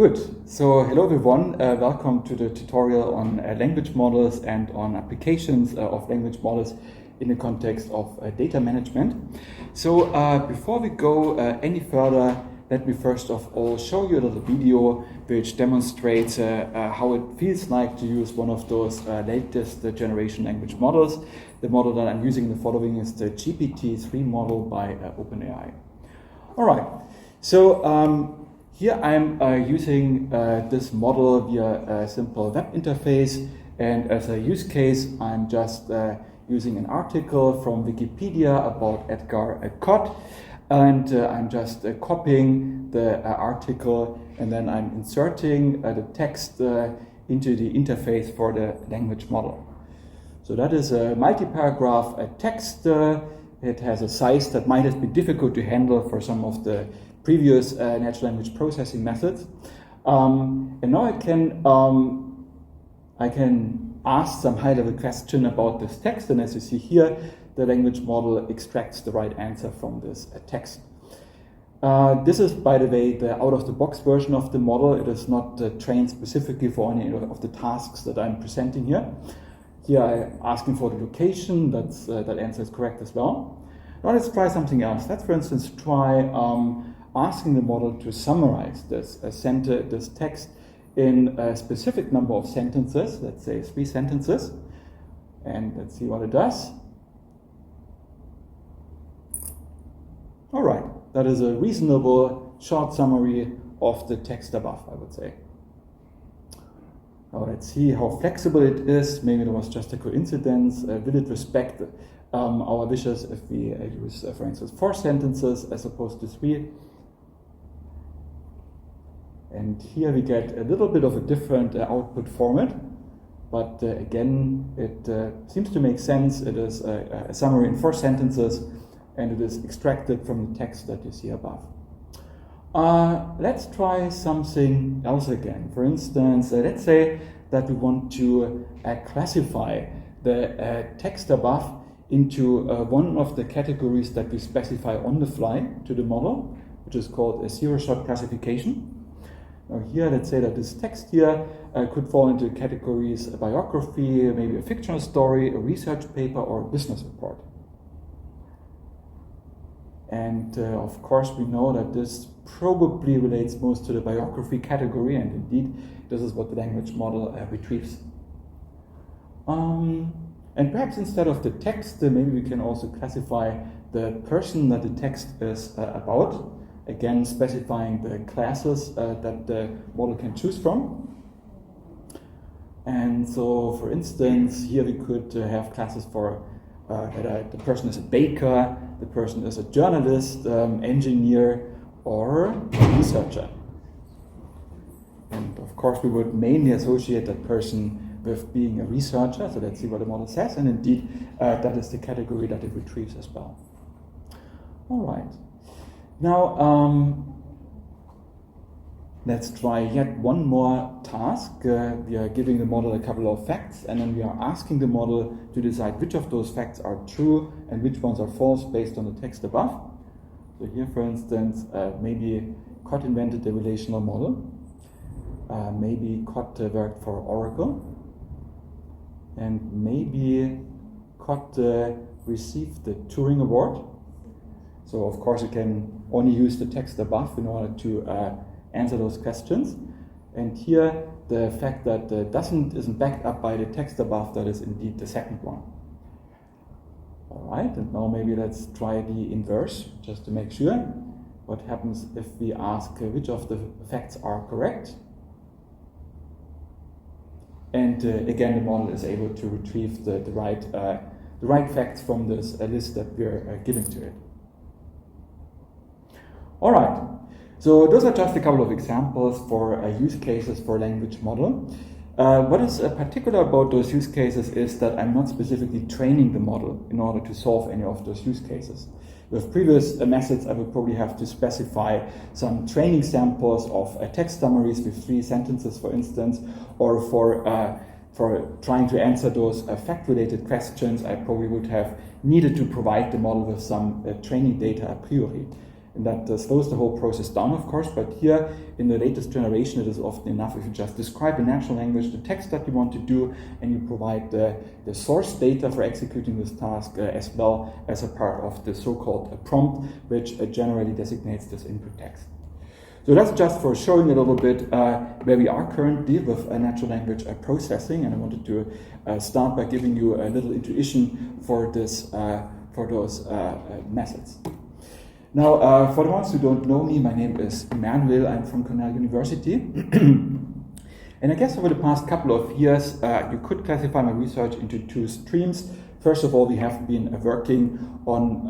Good. So hello everyone. Welcome to the tutorial on language models and on applications of language models in the context of data management. So before we go any further, let me first of all show you a little video which demonstrates how it feels like to use one of those latest generation language models. The model that I'm using in the following is the GPT-3 model by OpenAI. All right. So here I'm using this model via a simple web interface, and as a use case I'm just using an article from Wikipedia about Edgar Cod, and I'm just copying the article and then I'm inserting the text into the interface for the language model. So that is a multi-paragraph text. It has a size that might have been difficult to handle for some of the previous natural language processing methods, and now I can ask some high-level question about this text, and as you see here, the language model extracts the right answer from this text. This is, by the way, the out-of-the-box version of the model. It is not trained specifically for any of the tasks that I'm presenting here. Here I'm asking for the location. That answer is correct as well. Now let's try something else. Let's, for instance, try asking the model to summarize this text in a specific number of sentences, let's say 3 sentences, and let's see what it does. All right, that is a reasonable short summary of the text above, I would say. Now let's see how flexible it is. Maybe it was just a coincidence. Will it respect our wishes if we use, for instance, 4 sentences as opposed to 3? And here we get a little bit of a different output format, but again, it seems to make sense. It is a summary in 4 sentences, and it is extracted from the text that you see above. Let's try something else again. For instance, let's say that we want to classify the text above into one of the categories that we specify on the fly to the model, which is called a zero-shot classification. Now here, let's say that this text here could fall into categories: a biography, maybe a fictional story, a research paper, or a business report. And of course, we know that this probably relates most to the biography category, and indeed, this is what the language model retrieves. And perhaps instead of the text, maybe we can also classify the person that the text is about, again specifying the classes that the model can choose from. And so, for instance, here we could have classes for whether the person is a baker, the person is a journalist, engineer, or a researcher. And of course, we would mainly associate that person with being a researcher. So let's see what the model says. And indeed, that is the category that it retrieves as well. All right. Now, let's try yet one more task. We are giving the model a couple of facts, and then we are asking the model to decide which of those facts are true and which ones are false based on the text above. So here, for instance, maybe Cod invented the relational model. Maybe Cod worked for Oracle. And maybe Cod received the Turing Award. So of course you can only use the text above in order to answer those questions. And here the fact that isn't backed up by the text above, that is indeed the second one. All right, and now maybe let's try the inverse just to make sure. What happens if we ask which of the facts are correct? And again, the model is able to retrieve the right facts from this list that we're giving to it. All right, so those are just a couple of examples for use cases for language model. What is particular about those use cases is that I'm not specifically training the model in order to solve any of those use cases. With previous methods, I would probably have to specify some training samples of text summaries with 3 sentences, for instance, or for trying to answer those fact-related questions, I probably would have needed to provide the model with some training data a priori. And that slows the whole process down, of course, but here in the latest generation, it is often enough if you just describe in natural language the text that you want to do, and you provide the source data for executing this task as well as a part of the so-called prompt, which generally designates this input text. So that's just for showing a little bit where we are currently with natural language processing, and I wanted to start by giving you a little intuition for this, for those methods. Now, for the ones who don't know me, my name is Emmanuel. I'm from Cornell University. And I guess over the past couple of years, you could classify my research into two streams. First of all, we have been working on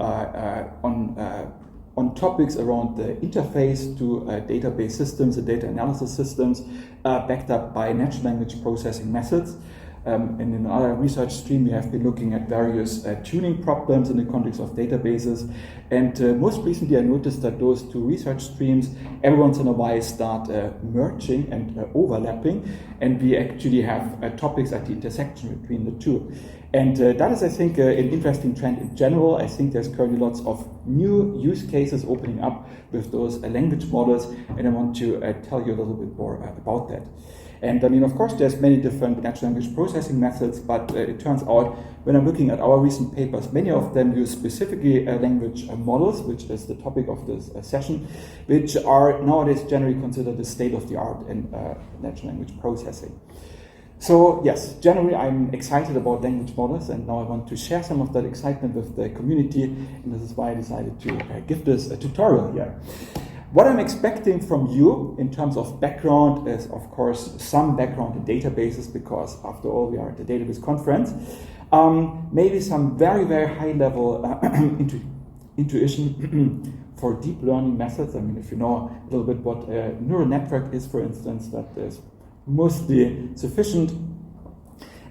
topics around the interface to database systems and data analysis systems backed up by natural language processing methods. And in another research stream, we have been looking at various tuning problems in the context of databases. And most recently, I noticed that those two research streams, every once in a while, start merging and overlapping. And we actually have topics at the intersection between the two. And that is, I think, an interesting trend in general. I think there's currently lots of new use cases opening up with those language models. And I want to tell you a little bit more about that. And I mean, of course, there's many different natural language processing methods, but it turns out when I'm looking at our recent papers, many of them use specifically language models, which is the topic of this session, which are nowadays generally considered the state of the art in natural language processing. So yes, generally I'm excited about language models, and now I want to share some of that excitement with the community, and this is why I decided to give this tutorial here. What I'm expecting from you in terms of background is, of course, some background in databases, because after all, we are at the database conference. Maybe some very, very high-level intuition for deep learning methods. I mean, if you know a little bit what a neural network is, for instance, that is mostly sufficient.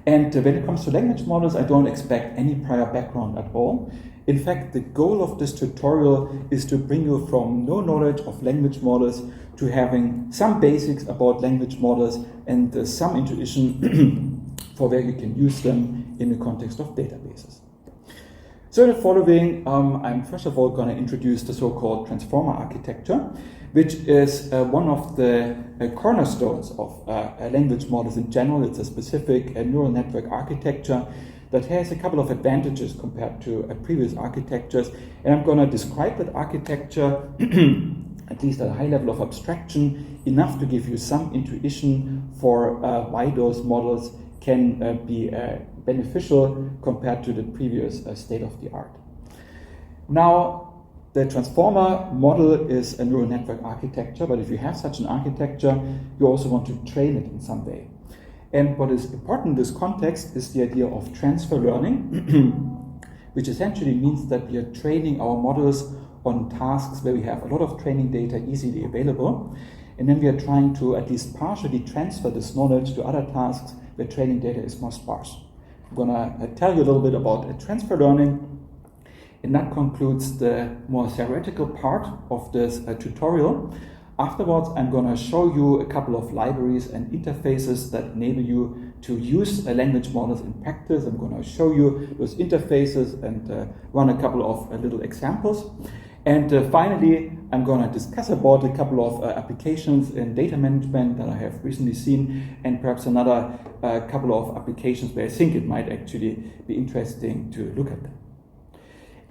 And when it comes to language models, I don't expect any prior background at all. In fact, the goal of this tutorial is to bring you from no knowledge of language models to having some basics about language models and some intuition for where you can use them in the context of databases. So in the following, I'm first of all going to introduce the so-called transformer architecture, which is one of the cornerstones of language models in general. It's a specific neural network architecture that has a couple of advantages compared to previous architectures. And I'm going to describe that architecture, at least at a high level of abstraction, enough to give you some intuition for why those models can be beneficial compared to the previous state of the art. Now, the transformer model is a neural network architecture, but if you have such an architecture, you also want to train it in some way. And what is important in this context is the idea of transfer learning, which essentially means that we are training our models on tasks where we have a lot of training data easily available, and then we are trying to at least partially transfer this knowledge to other tasks where training data is more sparse. I'm going to tell you a little bit about transfer learning, and that concludes the more theoretical part of this tutorial. Afterwards, I'm going to show you a couple of libraries and interfaces that enable you to use language models in practice. I'm going to show you those interfaces and run a couple of little examples. And finally, I'm going to discuss about a couple of applications in data management that I have recently seen, and perhaps another couple of applications where I think it might actually be interesting to look at them.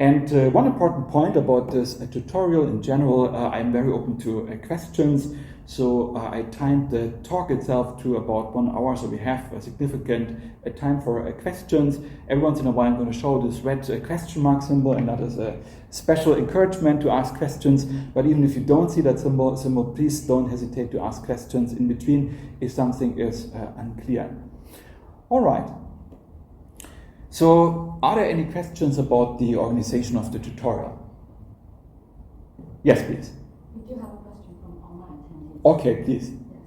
And one important point about this tutorial in general, I'm very open to questions. So I timed the talk itself to about 1 hour, so we have a significant time for questions. Every once in a while I'm going to show this red question mark symbol, and that is a special encouragement to ask questions. But even if you don't see that symbol, please don't hesitate to ask questions in between if something is unclear. All right. So, are there any questions about the organization of the tutorial? Yes, please. We do have a question from online attendees. Okay, please. Yes.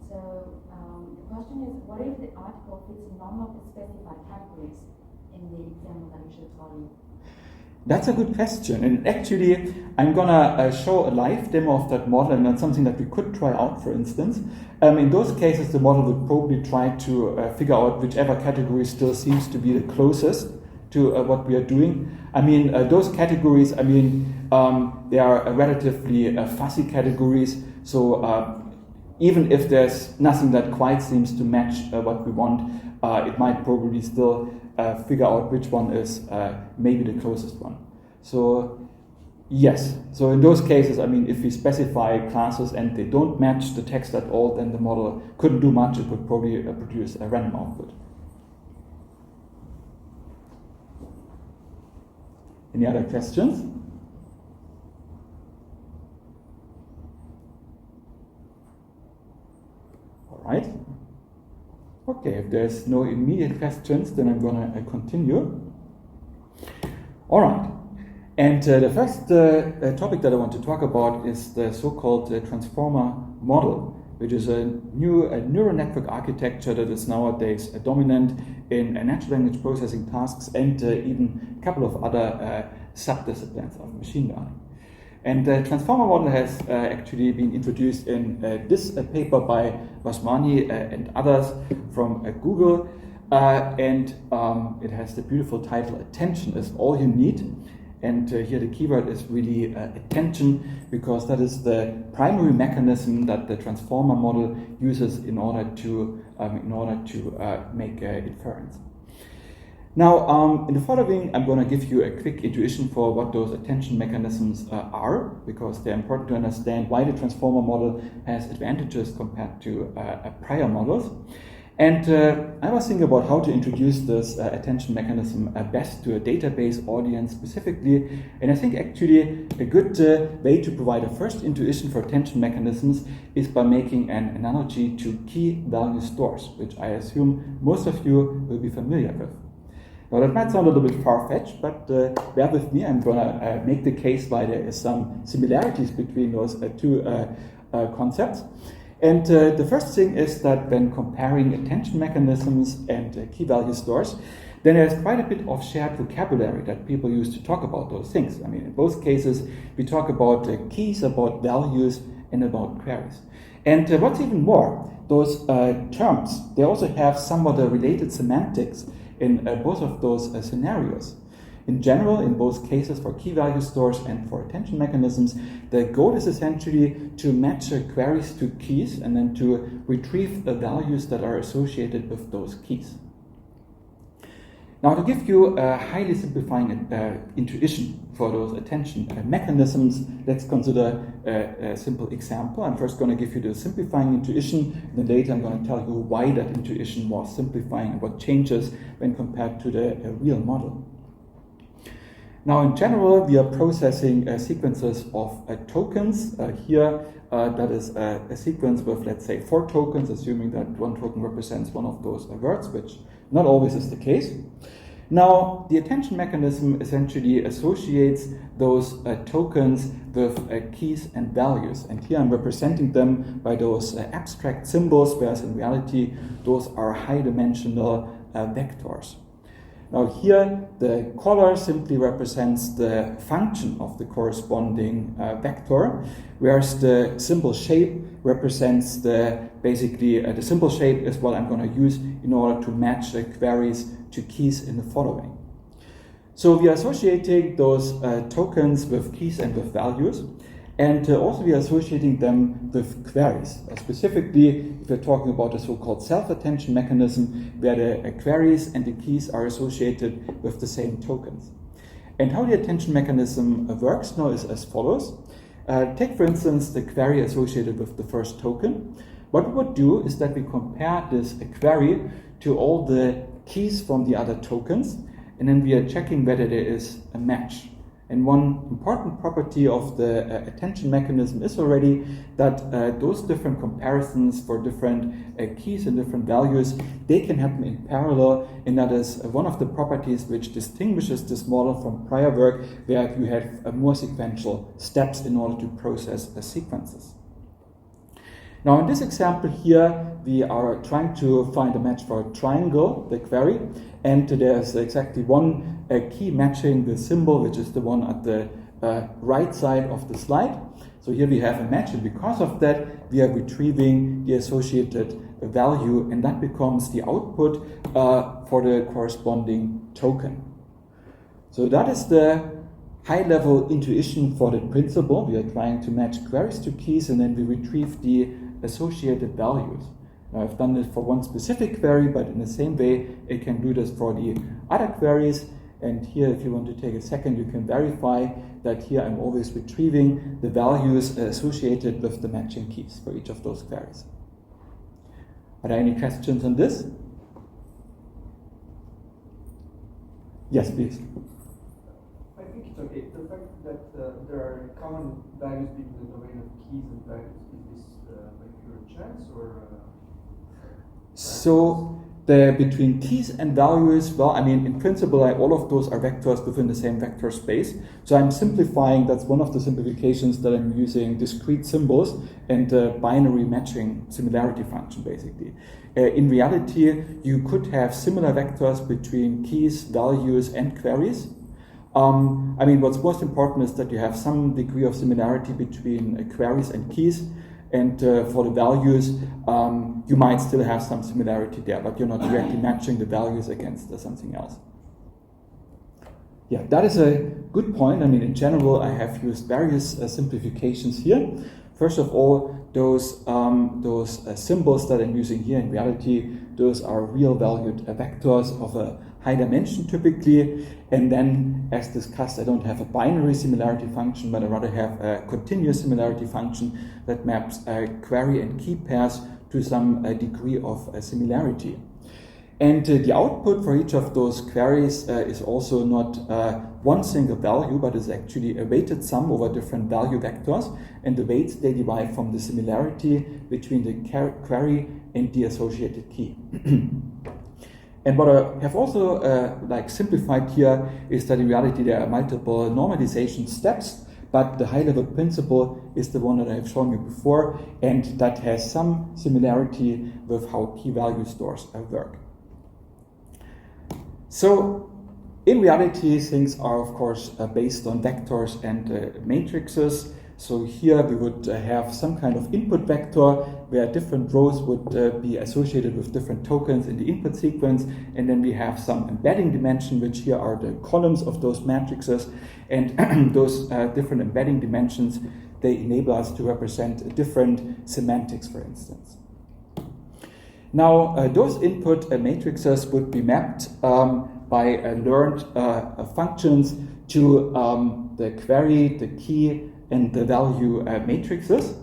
So, the question is, what if the article fits none of the specified categories in the example that you showed earlier? That's a good question, and actually I'm gonna show a live demo of that model, and that's something that we could try out, for instance. In those cases, the model would probably try to figure out whichever category still seems to be the closest to what we are doing. I mean, those categories, I mean, they are relatively fuzzy categories. So even if there's nothing that quite seems to match what we want, it might probably still figure out which one is maybe the closest one. So yes, so in those cases, I mean, if we specify classes and they don't match the text at all, then the model couldn't do much. It would probably produce a random output. Any other questions? All right. Okay, if there's no immediate questions, then I'm going to continue. All right. And the first topic that I want to talk about is the so-called transformer model, which is a new neural network architecture that is nowadays dominant in natural language processing tasks and even a couple of other subdisciplines of machine learning. And the transformer model has actually been introduced in this paper by Vasmani and others from Google, and it has the beautiful title, "Attention is all you need." And here the keyword is really attention, because that is the primary mechanism that the transformer model uses in order to make inference. Now, in the following, I'm going to give you a quick intuition for what those attention mechanisms are, because they're important to understand why the transformer model has advantages compared to prior models. And I was thinking about how to introduce this attention mechanism best to a database audience specifically. And I think actually a good way to provide a first intuition for attention mechanisms is by making an analogy to key value stores, which I assume most of you will be familiar with. Now that might sound a little bit far-fetched, but bear with me. I'm going to make the case why there is some similarities between those two concepts. And the first thing is that when comparing attention mechanisms and key value stores, then there's quite a bit of shared vocabulary that people use to talk about those things. I mean, in both cases, we talk about keys, about values, and about queries. And what's even more, those terms, they also have somewhat related semantics in both of those scenarios. In general, in both cases for key value stores and for attention mechanisms, the goal is essentially to match queries to keys and then to retrieve the values that are associated with those keys. Now, to give you a highly simplifying intuition for those attention mechanisms, let's consider a simple example. I'm first going to give you the simplifying intuition, and then later I'm going to tell you why that intuition was simplifying and what changes when compared to the real model. Now, in general, we are processing sequences of tokens. Here, that is a sequence with, let's say, 4 tokens, assuming that one token represents one of those words, which not always is the case. Now, the attention mechanism essentially associates those tokens with keys and values. And here I'm representing them by those abstract symbols, whereas in reality, those are high-dimensional vectors. Now here, the color simply represents the function of the corresponding vector, whereas the symbol shape represents the symbol shape is what I'm going to use in order to match the queries to keys in the following. So we are associating those tokens with keys and with values, and also we are associating them with queries. Specifically, if we're talking about the so-called self-attention mechanism, where the queries and the keys are associated with the same tokens. And how the attention mechanism works now is as follows. Take, for instance, the query associated with the first token. What we would do is that we compare this query to all the keys from the other tokens, and then we are checking whether there is a match. And one important property of the attention mechanism is already that those different comparisons for different keys and different values, they can happen in parallel, and that is one of the properties which distinguishes this model from prior work, where you have more sequential steps in order to process the sequences. Now, in this example here, we are trying to find a match for a triangle, the query, and there's exactly one key matching the symbol, which is the one at the right side of the slide. So here we have a match, and because of that, we are retrieving the associated value, and that becomes the output for the corresponding token. So that is the high-level intuition for the principle. We are trying to match queries to keys, and then we retrieve the associated values. Now, I've done this for one specific query, but in the same way, it can do this for the other queries. And here, if you want to take a second, you can verify that here I'm always retrieving the values associated with the matching keys for each of those queries. Are there any questions on this? Yes, please. I think it's okay. The fact that there are common values between the domain of keys and values, is this by pure chance or? So between keys and values, well, I mean, in principle, all of those are vectors within the same vector space. So I'm simplifying. That's one of the simplifications that I'm using discrete symbols and binary matching similarity function, basically. In reality, you could have similar vectors between keys, values, and queries. I mean, what's most important is that you have some degree of similarity between queries and keys. And for the values, you might still have some similarity there, but you're not directly matching the values against something else. Yeah, that is a good point. I mean, in general, I have used various simplifications here. First of all, those symbols that I'm using here, in reality, those are real valued vectors of a high dimension typically. And then, as discussed, I don't have a binary similarity function, but I rather have a continuous similarity function that maps query and key pairs to some degree of similarity. And the output for each of those queries is also not one single value, but is actually a weighted sum over different value vectors. And the weights, they derive from the similarity between the query and the associated key. And what I have also simplified here is that in reality there are multiple normalization steps, but the high-level principle is the one that I have shown you before, and that has some similarity with how key value stores work. So in reality, things are of course based on vectors and matrices. So here we would have some kind of input vector where different rows would be associated with different tokens in the input sequence, and then we have some embedding dimension, which here are the columns of those matrices, and those different embedding dimensions, they enable us to represent different semantics, for instance. Now, those input matrices would be mapped by learned functions to the query, the key, and the value matrices.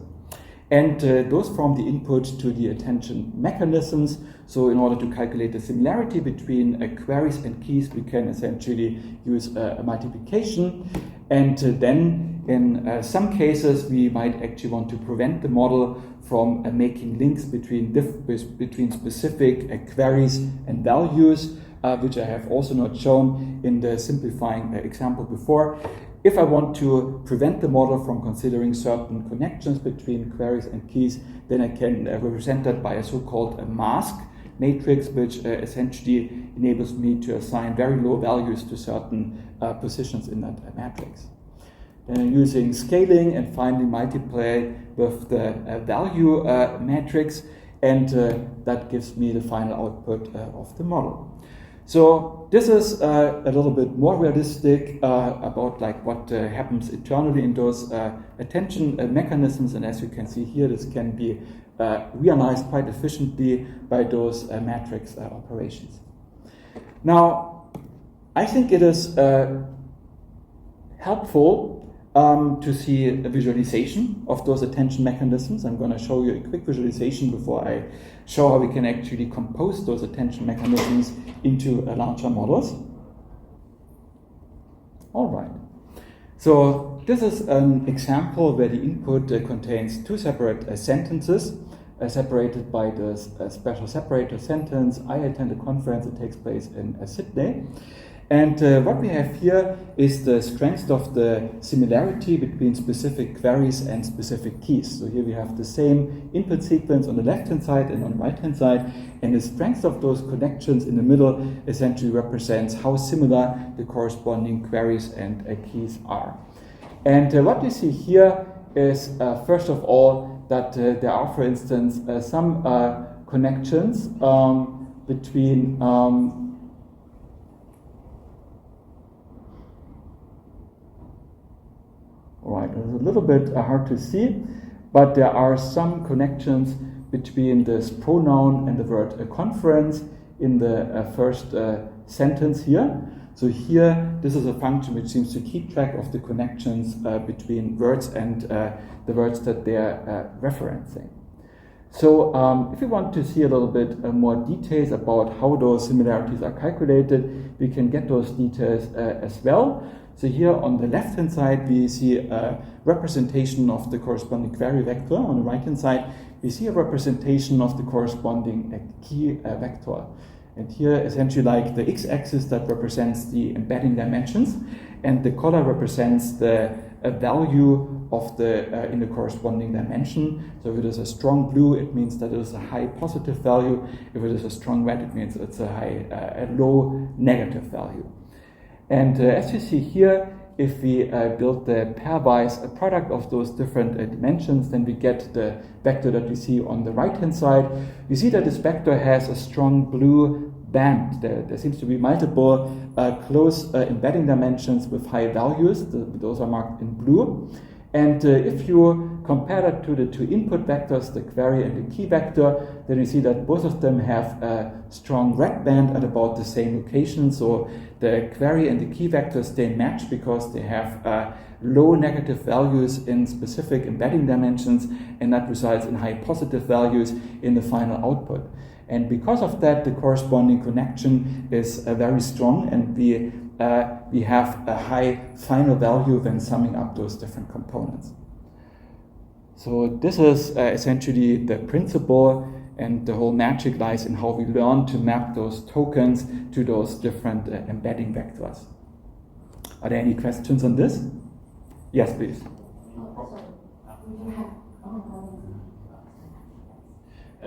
And those form the input to the attention mechanisms. So in order to calculate the similarity between queries and keys, we can essentially use a multiplication. And then in some cases, we might actually want to prevent the model from making links between specific queries and values, which I have also not shown in the simplifying example before. If I want to prevent the model from considering certain connections between queries and keys, then I can represent that by a so-called mask matrix, which essentially enables me to assign very low values to certain positions in that matrix. Then I'm using scaling and finally multiply with the value matrix, and that gives me the final output of the model. So this is a little bit more realistic about what happens internally in those attention mechanisms, and as you can see here, this can be realized quite efficiently by those matrix operations. Now, I think it is helpful to see a visualization of those attention mechanisms. I'm going to show you a quick visualization before I show how we can actually compose those attention mechanisms into larger models. All right. So this is an example where the input contains two separate sentences separated by the special separator sentence. I attend a conference that takes place in Sydney. And what we have here is the strength of the similarity between specific queries and specific keys. So here we have the same input sequence on the left-hand side and on the right-hand side, and the strength of those connections in the middle essentially represents how similar the corresponding queries and keys are. And what we see here is, first of all, that there are, for instance, some connections between Right, it's a little bit hard to see, but there are some connections between this pronoun and the word conference in the first sentence here. So here, this is a function which seems to keep track of the connections between words and the words that they're referencing. So if you want to see a little bit more details about how those similarities are calculated, we can get those details as well. So here on the left-hand side, we see a representation of the corresponding query vector. On the right-hand side, we see a representation of the corresponding key vector. And here, essentially like the x-axis that represents the embedding dimensions, and the color represents the value of the in the corresponding dimension. So if it is a strong blue, it means that it is a high positive value. If it is a strong red, it means it's a low negative value. And as you see here, if we build the pairwise product of those different dimensions, then we get the vector that we see on the right-hand side. You see that this vector has a strong blue band. There seems to be multiple close embedding dimensions with high values. Those are marked in blue. And if you compare that to the two input vectors, the query and the key vector, then you see that both of them have a strong red band at about the same location. So the query and the key vectors, they match because they have low negative values in specific embedding dimensions, and that results in high positive values in the final output. And because of that, the corresponding connection is very strong, and we have a high final value when summing up those different components. So this is essentially the principle, and the whole magic lies in how we learn to map those tokens to those different embedding vectors. Are there any questions on this? Yes, please.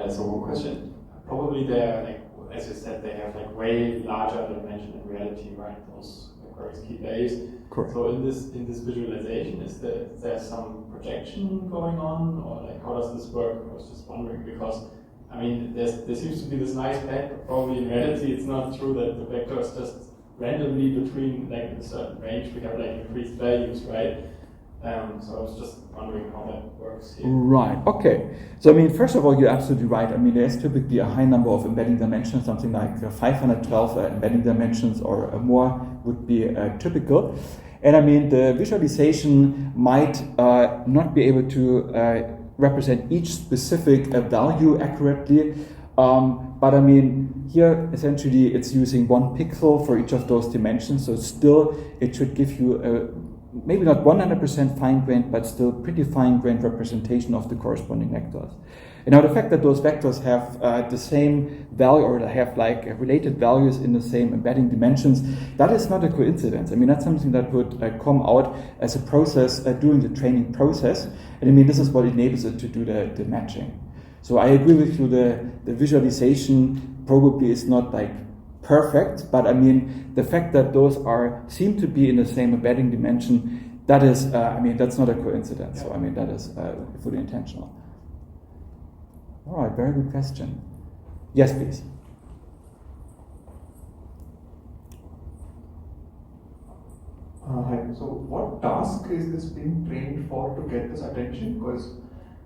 So one question. Probably they're, like, as you said, they have like way larger dimension in reality, right? Those queries keep values. Correct. So in this visualization, is there some projection going on, or like how does this work? I was just wondering, because I mean there seems to be this nice band, but probably in reality it's not true that the vector is just randomly between like a certain range we have like increased values, right? So I was just wondering how that works here. Right, okay. So I mean, first of all, you're absolutely right. I mean, there's typically a high number of embedding dimensions, something like 512 embedding dimensions or more would be typical. And I mean, the visualization might not be able to represent each specific value accurately. But I mean, here essentially it's using one pixel for each of those dimensions. So still, it should give you a maybe not 100% fine-grained, but still pretty fine-grained representation of the corresponding vectors. And now the fact that those vectors have the same value, or they have like related values in the same embedding dimensions, that is not a coincidence. I mean, that's something that would come out as a process during the training process. And I mean, this is what enables it to do the matching. So I agree with you, the visualization probably is not like perfect, but I mean, the fact that those seem to be in the same embedding dimension, that is, I mean, that's not a coincidence. So I mean, that is fully intentional. All right, very good question. Yes, please. Hi. So what task is this being trained for to get this attention? Because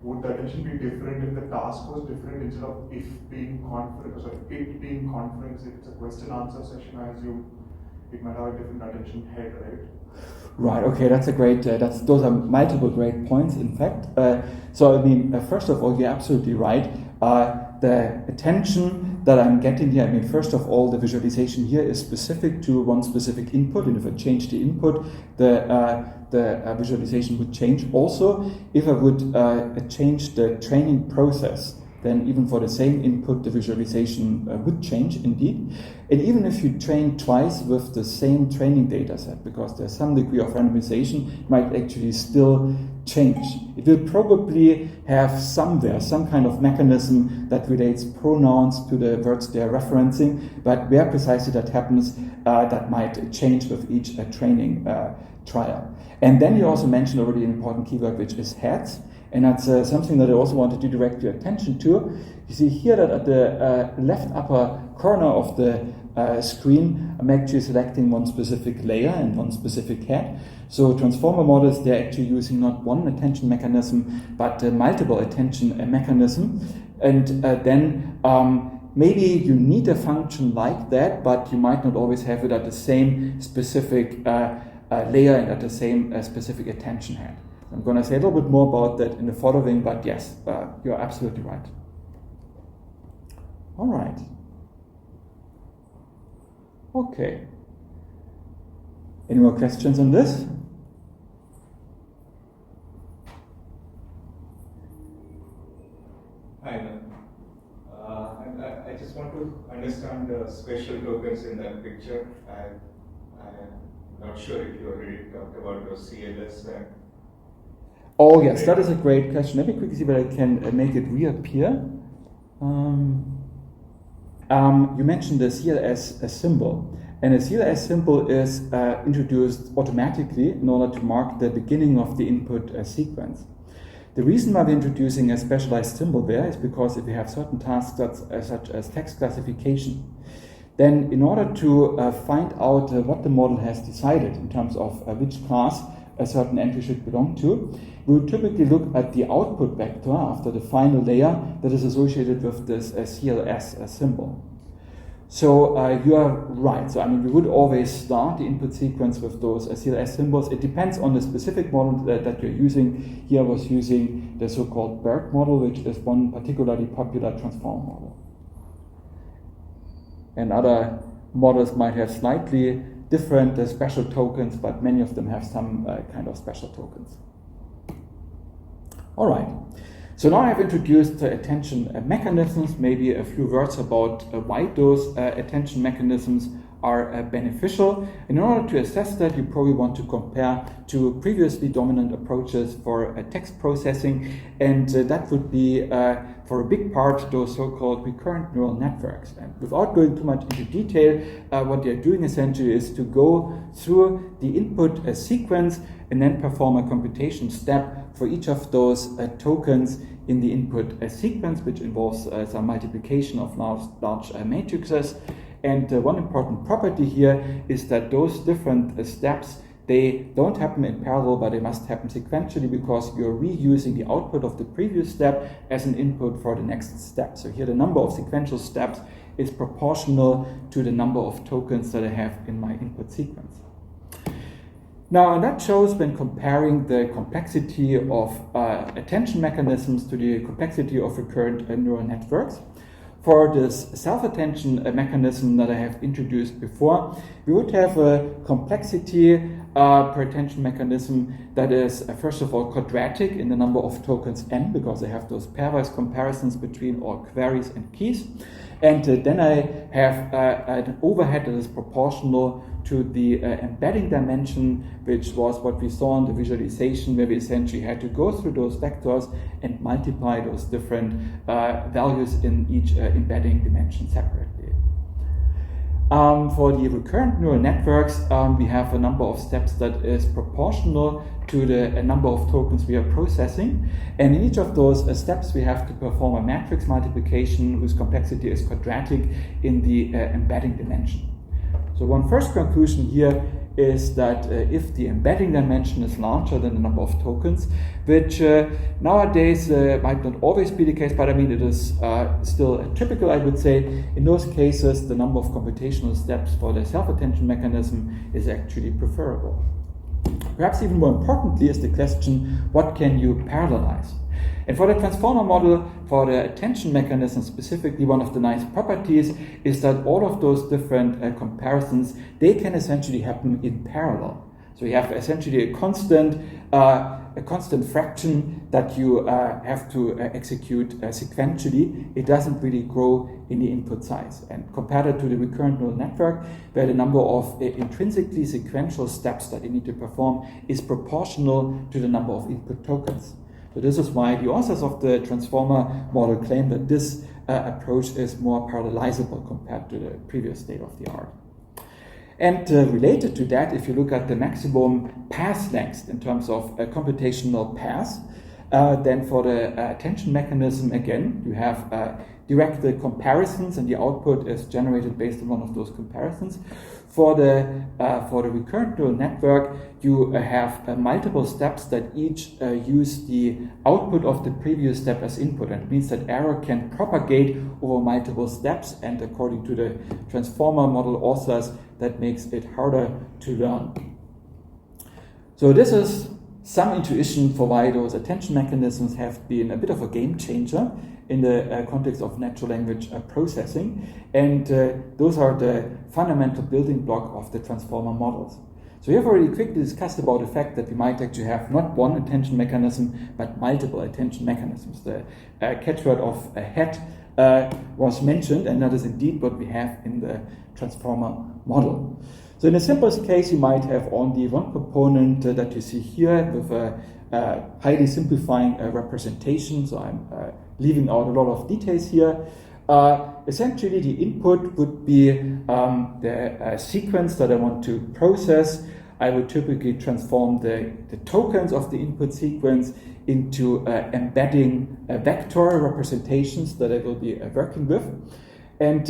would the attention be different if the task was different instead of it being conference? If it's a question answer session, I assume it might have a different attention head, right? Right. Okay. That's a great. Those are multiple great points. In fact, so I mean, first of all, you're absolutely right. The attention that I'm getting here, I mean, first of all, the visualization here is specific to one specific input, and if I change the input, the visualization would change. Also, if I would change the training process, then even for the same input, the visualization would change indeed. And even if you train twice with the same training data set, because there's some degree of randomization, it might actually still change. It will probably have somewhere some kind of mechanism that relates pronouns to the words they're referencing, but where precisely that happens, that might change with each training trial. And then you also mentioned already an important keyword, which is heads. And that's something that I also wanted to direct your attention to. You see here that at the left upper corner of the screen, I'm actually selecting one specific layer and one specific head. So transformer models, they're actually using not one attention mechanism, but multiple attention mechanism. And then maybe you need a function like that, but you might not always have it at the same specific layer and at the same specific attention head. I'm going to say a little bit more about that in the following, but yes, you're absolutely right. All right. Okay. Any more questions on this? Hi, I just want to understand the special tokens in that picture. I'm not sure if you already talked about those CLS and. Oh yes, that is a great question. Let me quickly see whether I can make it reappear. You mentioned the CLS symbol, and a CLS symbol is introduced automatically in order to mark the beginning of the input sequence. The reason why we're introducing a specialized symbol there is because if we have certain tasks such as text classification, then in order to find out what the model has decided in terms of which class a certain entry should belong to, we will typically look at the output vector after the final layer that is associated with this CLS symbol. So you are right. So I mean, we would always start the input sequence with those CLS symbols. It depends on the specific model that you're using. Here I was using the so-called BERT model, which is one particularly popular transformer model. And other models might have slightly different special tokens, but many of them have some kind of special tokens. All right. So now I've introduced attention mechanisms, maybe a few words about why those attention mechanisms are beneficial. In order to assess that, you probably want to compare to previously dominant approaches for text processing, and that would be, for a big part, those so-called recurrent neural networks. And without going too much into detail, what they're doing essentially is to go through the input sequence and then perform a computation step for each of those tokens in the input sequence, which involves some multiplication of large matrices. And one important property here is that those different steps, they don't happen in parallel, but they must happen sequentially, because you're reusing the output of the previous step as an input for the next step. So here the number of sequential steps is proportional to the number of tokens that I have in my input sequence. Now, and that shows when comparing the complexity of attention mechanisms to the complexity of recurrent neural networks. For this self-attention mechanism that I have introduced before, we would have a complexity per attention mechanism that is, first of all, quadratic in the number of tokens n, because I have those pairwise comparisons between all queries and keys. And then I have an overhead that is proportional to the embedding dimension, which was what we saw in the visualization, where we essentially had to go through those vectors and multiply those different values in each embedding dimension separately. For the recurrent neural networks, we have a number of steps that is proportional to the number of tokens we are processing. And in each of those steps, we have to perform a matrix multiplication whose complexity is quadratic in the embedding dimension. So one first conclusion here is that if the embedding dimension is larger than the number of tokens, which nowadays might not always be the case, but I mean it is still typical, I would say, in those cases the number of computational steps for the self-attention mechanism is actually preferable. Perhaps even more importantly is the question, what can you parallelize? And for the transformer model, for the attention mechanism specifically, one of the nice properties is that all of those different comparisons, they can essentially happen in parallel. So you have essentially a constant fraction that you have to execute sequentially. It doesn't really grow in the input size. And compared it to the recurrent neural network, where the number of intrinsically sequential steps that you need to perform is proportional to the number of input tokens. So this is why the authors of the transformer model claim that this approach is more parallelizable compared to the previous state of the art. And related to that, if you look at the maximum path length in terms of computational paths, then for the attention mechanism, again, you have direct the comparisons, and the output is generated based on one of those comparisons. For the recurrent neural network, you have multiple steps that each use the output of the previous step as input, and it means that error can propagate over multiple steps, and according to the transformer model authors, that makes it harder to learn. So this is some intuition for why those attention mechanisms have been a bit of a game changer in the context of natural language processing, and those are the fundamental building block of the transformer models. So we have already quickly discussed about the fact that we might actually have not one attention mechanism, but multiple attention mechanisms. The catchword of hat was mentioned, and that is indeed what we have in the transformer model. So in the simplest case, you might have only one component that you see here with a highly simplifying representation. So I'm leaving out a lot of details here. Essentially, the input would be the sequence that I want to process. I would typically transform the tokens of the input sequence into embedding vector representations that I will be working with. And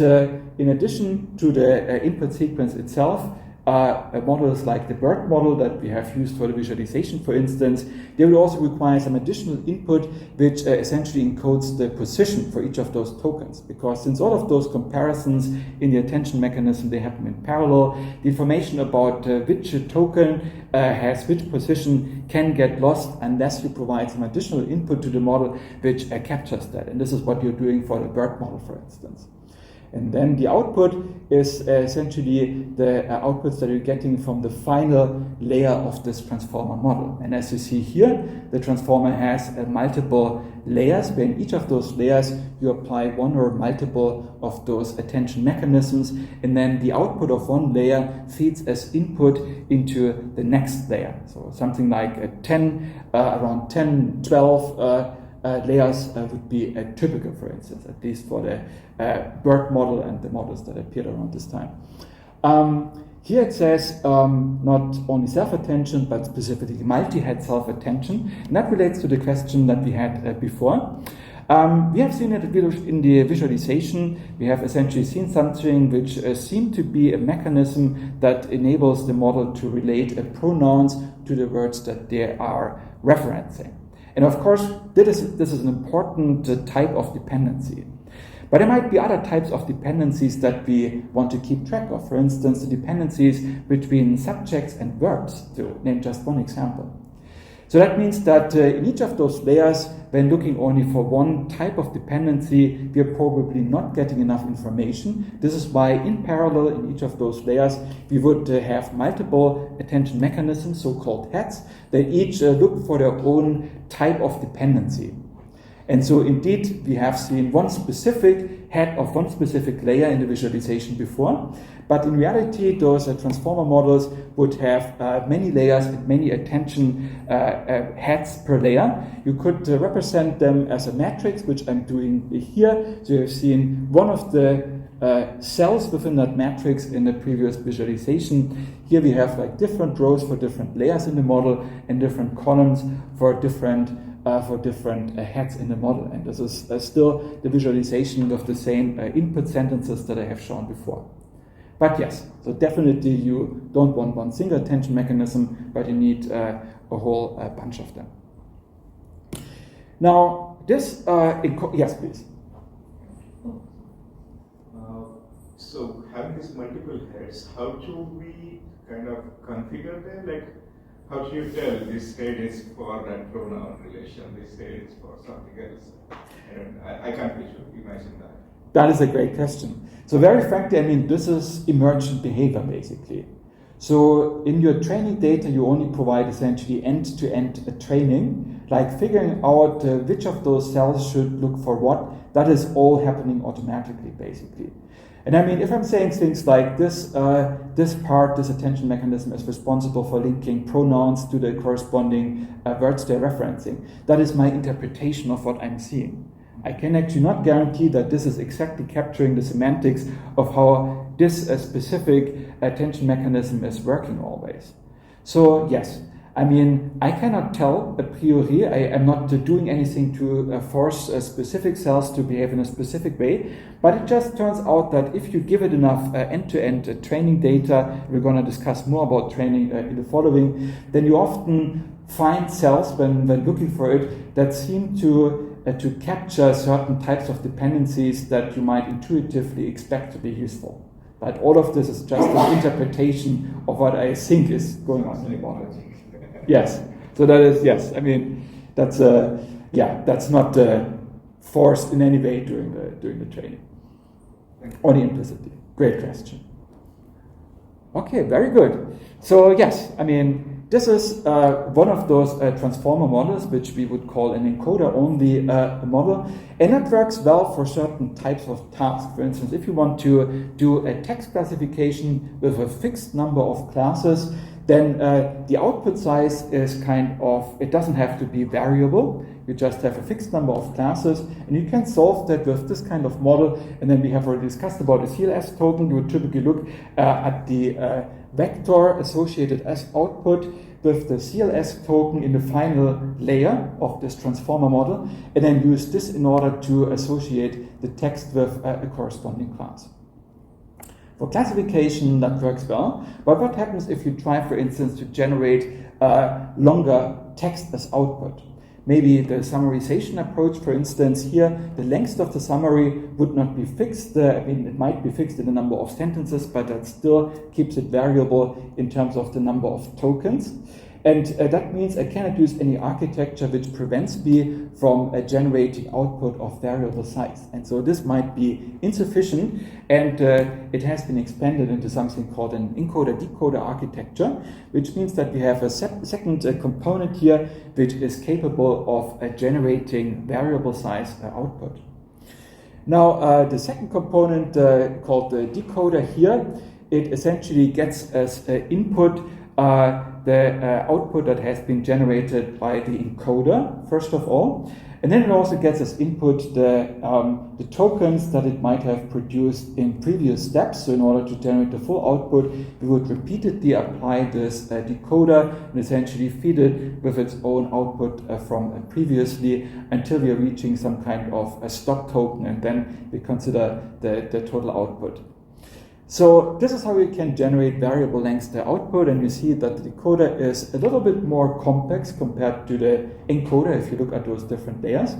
in addition to the input sequence itself, models like the BERT model that we have used for the visualization, for instance, they will also require some additional input which essentially encodes the position for each of those tokens. Because since all of those comparisons in the attention mechanism, they happen in parallel, the information about which token has which position can get lost unless you provide some additional input to the model which captures that. And this is what you're doing for the BERT model, for instance. And then the output is essentially the outputs that you're getting from the final layer of this transformer model. And as you see here, the transformer has multiple layers, where in each of those layers you apply one or multiple of those attention mechanisms, and then the output of one layer feeds as input into the next layer. So something like around 10, 12 layers would be typical, for instance, at least for the BERT model and the models that appeared around this time. Here it says not only self-attention, but specifically multi-head self-attention. And that relates to the question that we had before. We have seen it in the visualization. We have essentially seen something which seemed to be a mechanism that enables the model to relate pronouns to the words that they are referencing. And of course, this is an important type of dependency. But there might be other types of dependencies that we want to keep track of. For instance, the dependencies between subjects and verbs, to name just one example. So that means that in each of those layers, when looking only for one type of dependency, we are probably not getting enough information. This is why in parallel in each of those layers, we would have multiple attention mechanisms, so-called heads, that each look for their own type of dependency. And so indeed, we have seen one specific head of one specific layer in the visualization before. But in reality, those transformer models would have many layers and many attention heads per layer. You could represent them as a matrix, which I'm doing here. So you've seen one of the cells within that matrix in the previous visualization. Here we have like different rows for different layers in the model and different columns for different heads in the model. And this is still the visualization of the same input sentences that I have shown before. But yes, so definitely you don't want one single attention mechanism, but you need a whole bunch of them. Now, this, yes, please. So having these multiple heads, how do we kind of configure them? Like, how do you tell this head is for that pronoun relation, this head is for something else? And I can't imagine that. That is a great question. So very frankly, I mean, this is emergent behavior, basically. So in your training data, you only provide essentially end-to-end training, like figuring out which of those cells should look for what. That is all happening automatically, basically. And I mean, if I'm saying things like this attention mechanism is responsible for linking pronouns to the corresponding words they're referencing, that is my interpretation of what I'm seeing. I can actually not guarantee that this is exactly capturing the semantics of how this specific attention mechanism is working always. So yes, I mean, I cannot tell a priori. I am not doing anything to force specific cells to behave in a specific way, but it just turns out that if you give it enough end-to-end training data, we're going to discuss more about training in the following, then you often find cells when looking for it that seem to capture certain types of dependencies that you might intuitively expect to be useful. But all of this is just an interpretation of what I think is going on in the model. Yes, so that is, yes, I mean, that's that's not forced in any way during the training. Only implicitly. Great question. Okay, very good. So yes, I mean, this is one of those transformer models which we would call an encoder-only model, and it works well for certain types of tasks. For instance, if you want to do a text classification with a fixed number of classes, then the output size is kind of, it doesn't have to be variable. You just have a fixed number of classes, and you can solve that with this kind of model. And then we have already discussed about a CLS token. You would typically look at the vector associated as output with the CLS token in the final layer of this transformer model, and then use this in order to associate the text with a corresponding class. For classification, that works well, but what happens if you try, for instance, to generate longer text as output? Maybe the summarization approach, for instance, here, the length of the summary would not be fixed. I mean, it might be fixed in the number of sentences, but that still keeps it variable in terms of the number of tokens. And that means I cannot use any architecture which prevents me from generating output of variable size. And so this might be insufficient, and it has been expanded into something called an encoder-decoder architecture, which means that we have a second component here which is capable of generating variable size output. Now, the second component called the decoder here, it essentially gets as input the output that has been generated by the encoder, first of all. And then it also gets as input the tokens that it might have produced in previous steps. So in order to generate the full output, we would repeatedly apply this decoder and essentially feed it with its own output from previously until we are reaching some kind of a stop token, and then we consider the total output. So this is how we can generate variable length output, and you see that the decoder is a little bit more complex compared to the encoder if you look at those different layers.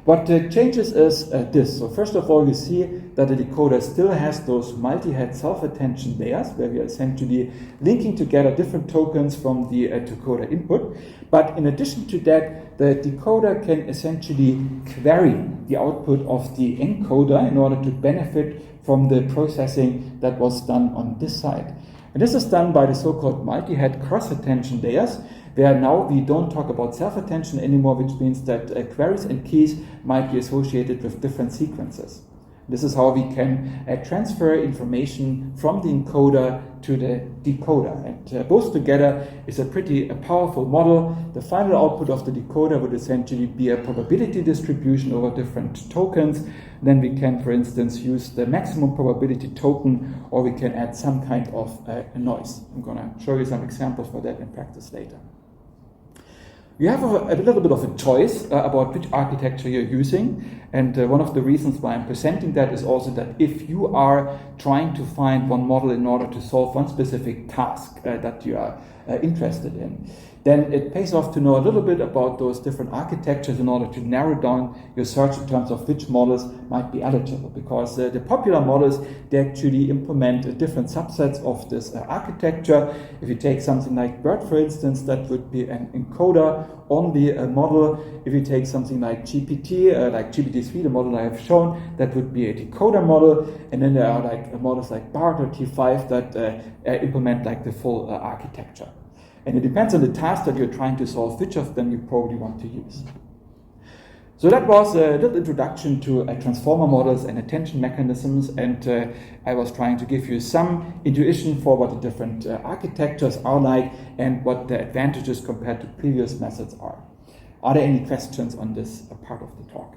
What changes is this. So first of all, you see that the decoder still has those multi-head self-attention layers where we are essentially linking together different tokens from the decoder input. But in addition to that, the decoder can essentially query the output of the encoder in order to benefit from the processing that was done on this side. And this is done by the so-called multi-head cross-attention layers, where now we don't talk about self-attention anymore, which means that queries and keys might be associated with different sequences. This is how we can transfer information from the encoder to the decoder. And both together is a pretty powerful model. The final output of the decoder would essentially be a probability distribution over different tokens. Then we can, for instance, use the maximum probability token, or we can add some kind of noise. I'm going to show you some examples for that in practice later. You have a little bit of a choice about which architecture you're using, and one of the reasons why I'm presenting that is also that if you are trying to find one model in order to solve one specific task that you are interested in, then it pays off to know a little bit about those different architectures in order to narrow down your search in terms of which models might be eligible. Because the popular models, they actually implement different subsets of this architecture. If you take something like BERT, for instance, that would be an encoder on the model. If you take something like GPT, like GPT-3, the model I have shown, that would be a decoder model. And then there are like models like BART or T5 that implement like the full architecture. And it depends on the task that you're trying to solve, which of them you probably want to use. So that was a little introduction to transformer models and attention mechanisms, and I was trying to give you some intuition for what the different architectures are like and what the advantages compared to previous methods are. Are there any questions on this part of the talk?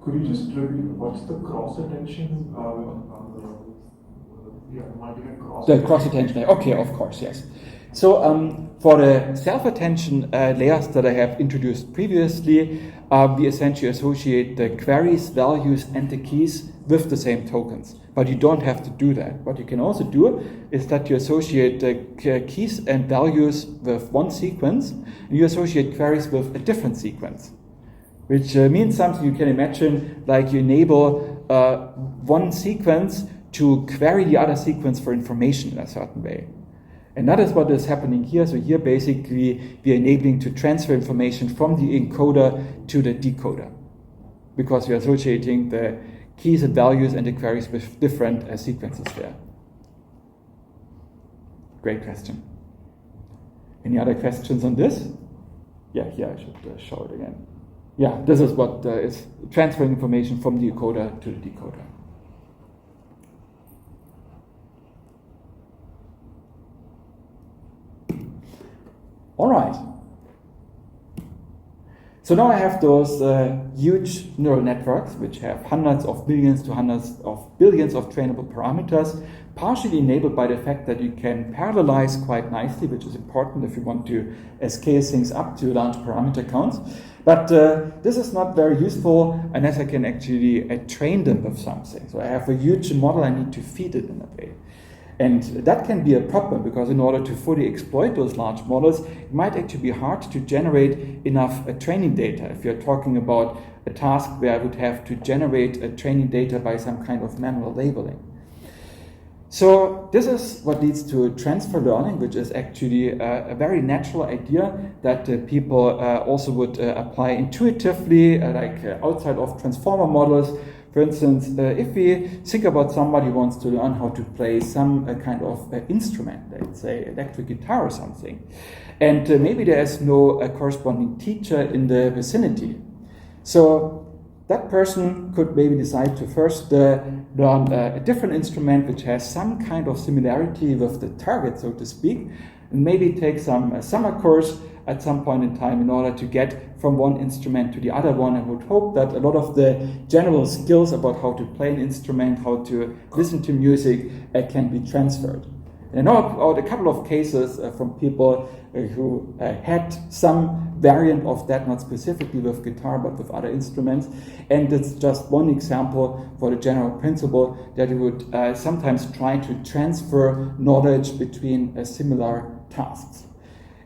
Could you just repeat what's the cross attention? Multi-band cross. The cross attention layer. Okay, of course, yes. So for the self-attention layers that I have introduced previously, we essentially associate the queries, values, and the keys with the same tokens. But you don't have to do that. What you can also do is that you associate the keys and values with one sequence, and you associate queries with a different sequence, which means something you can imagine, like you enable one sequence to query the other sequence for information in a certain way. And that is what is happening here. So here basically we are enabling to transfer information from the encoder to the decoder, because we are associating the keys and values and the queries with different sequences there. Great question. Any other questions on this? Yeah, here I should show it again. Yeah, this is what is transferring information from the encoder to the decoder. All right. So now I have those huge neural networks, which have hundreds of millions to hundreds of billions of trainable parameters, partially enabled by the fact that you can parallelize quite nicely, which is important if you want to scale things up to large parameter counts. But this is not very useful unless I can actually train them with something. So I have a huge model, I need to feed it in a way. And that can be a problem, because in order to fully exploit those large models, it might actually be hard to generate enough training data. If you're talking about a task where I would have to generate training data by some kind of manual labeling. So this is what leads to transfer learning, which is actually a very natural idea that people also would apply intuitively, like outside of transformer models. For instance, if we think about somebody who wants to learn how to play some kind of instrument, let's say electric guitar or something, and maybe there is no corresponding teacher in the vicinity. So that person could maybe decide to first learn a different instrument which has some kind of similarity with the target, so to speak, and maybe take some summer course at some point in time in order to get from one instrument to the other one, and would hope that a lot of the general skills about how to play an instrument, how to listen to music can be transferred. And I know about a couple of cases from people who had some variant of that, not specifically with guitar, but with other instruments. And it's just one example for the general principle that you would sometimes try to transfer knowledge between similar tasks.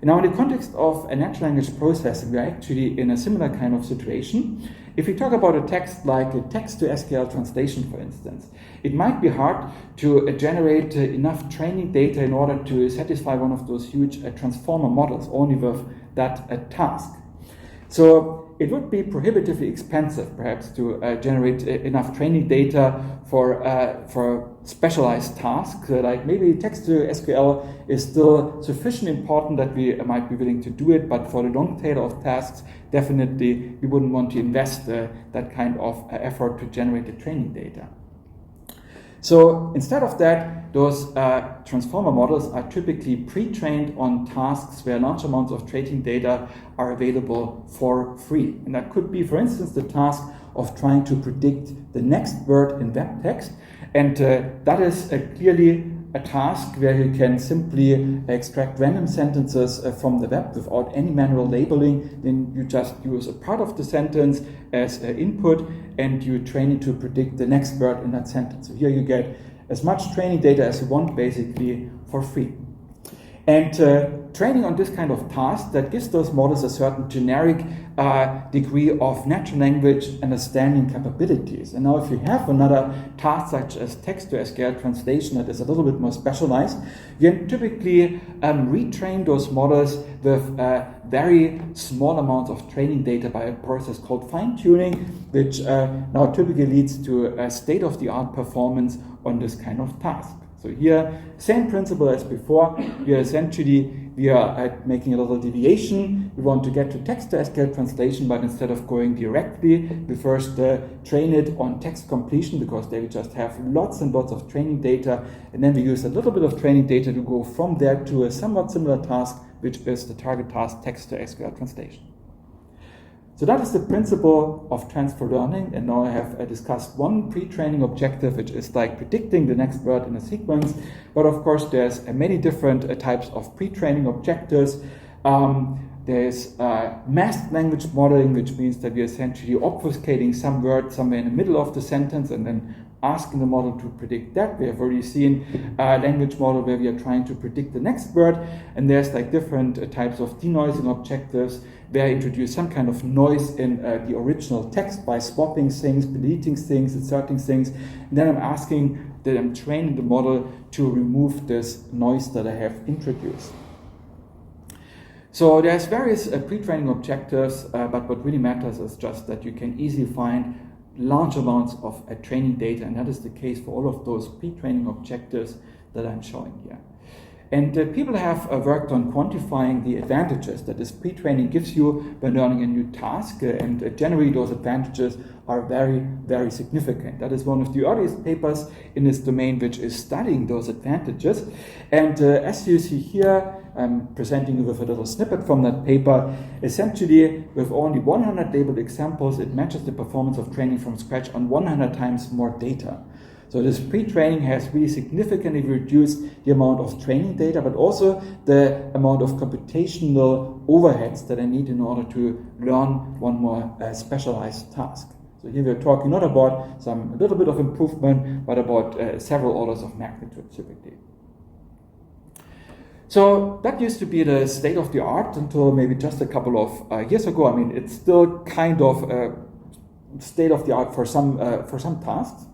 Now, in the context of a natural language processing, we are actually in a similar kind of situation. If we talk about a text like a text-to-SQL translation, for instance, it might be hard to generate enough training data in order to satisfy one of those huge transformer models only with that task. So it would be prohibitively expensive, perhaps, to generate enough training data for specialized tasks. Like maybe text-to-SQL is still sufficiently important that we might be willing to do it, but for the long tail of tasks, definitely we wouldn't want to invest that kind of effort to generate the training data. So instead of that, those transformer models are typically pre-trained on tasks where large amounts of training data are available for free. And that could be, for instance, the task of trying to predict the next word in web text. And that is clearly a task where you can simply extract random sentences from the web without any manual labeling. Then you just use a part of the sentence as input, and you train it to predict the next word in that sentence. So here you get as much training data as you want, basically for free. And training on this kind of task that gives those models a certain generic degree of natural language understanding capabilities. And now if you have another task such as text-to-SQL translation that is a little bit more specialized, you can typically retrain those models with very small amounts of training data by a process called fine-tuning, which now typically leads to a state-of-the-art performance on this kind of task. So here, same principle as before. We are making a little deviation. We want to get to text-to-SQL translation, but instead of going directly, we first train it on text completion, because they just have lots and lots of training data, and then we use a little bit of training data to go from there to a somewhat similar task, which is the target task, text-to-SQL translation. So that is the principle of transfer learning, and now I have discussed one pre-training objective, which is like predicting the next word in a sequence, but of course there's many different types of pre-training objectives. There's masked language modeling, which means that we're essentially obfuscating some word somewhere in the middle of the sentence and then asking the model to predict that. We have already seen a language model where we are trying to predict the next word, and there's like different types of denoising objectives where I introduce some kind of noise in the original text by swapping things, deleting things, inserting things, and then I'm training the model to remove this noise that I have introduced. So there's various pre-training objectives, but what really matters is just that you can easily find large amounts of training data, and that is the case for all of those pre-training objectives that I'm showing here. And people have worked on quantifying the advantages that this pre-training gives you when learning a new task, and generally those advantages are very, very significant. That is one of the earliest papers in this domain which is studying those advantages. And as you see here, I'm presenting you with a little snippet from that paper. Essentially, with only 100 labeled examples, it matches the performance of training from scratch on 100 times more data. So this pre-training has really significantly reduced the amount of training data, but also the amount of computational overheads that I need in order to learn one more specialized task. So here we're talking not about a little bit of improvement, but about several orders of magnitude typically. So that used to be the state of the art until maybe just a couple of years ago. I mean, it's still kind of state of the art for some tasks.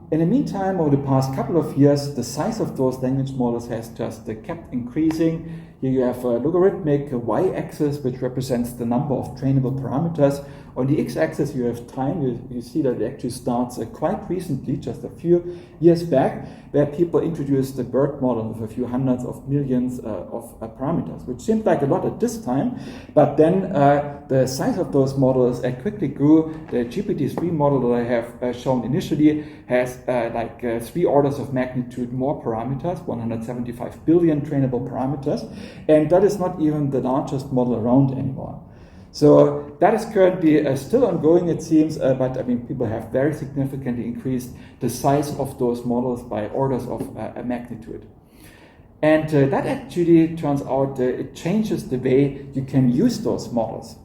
In the meantime, over the past couple of years, the size of those language models has just kept increasing. Here you have a logarithmic y-axis, which represents the number of trainable parameters. On the x-axis, you have time. You see that it actually starts quite recently, just a few years back, where people introduced the BERT model with a few hundreds of millions of parameters, which seemed like a lot at this time. But then the size of those models quickly grew. The GPT-3 model that I have shown initially has 3 orders of magnitude more parameters, 175 billion trainable parameters, and that is not even the largest model around anymore. So that is currently still ongoing, it seems, but I mean, people have very significantly increased the size of those models by orders of magnitude. And that actually turns out it changes the way you can use those models.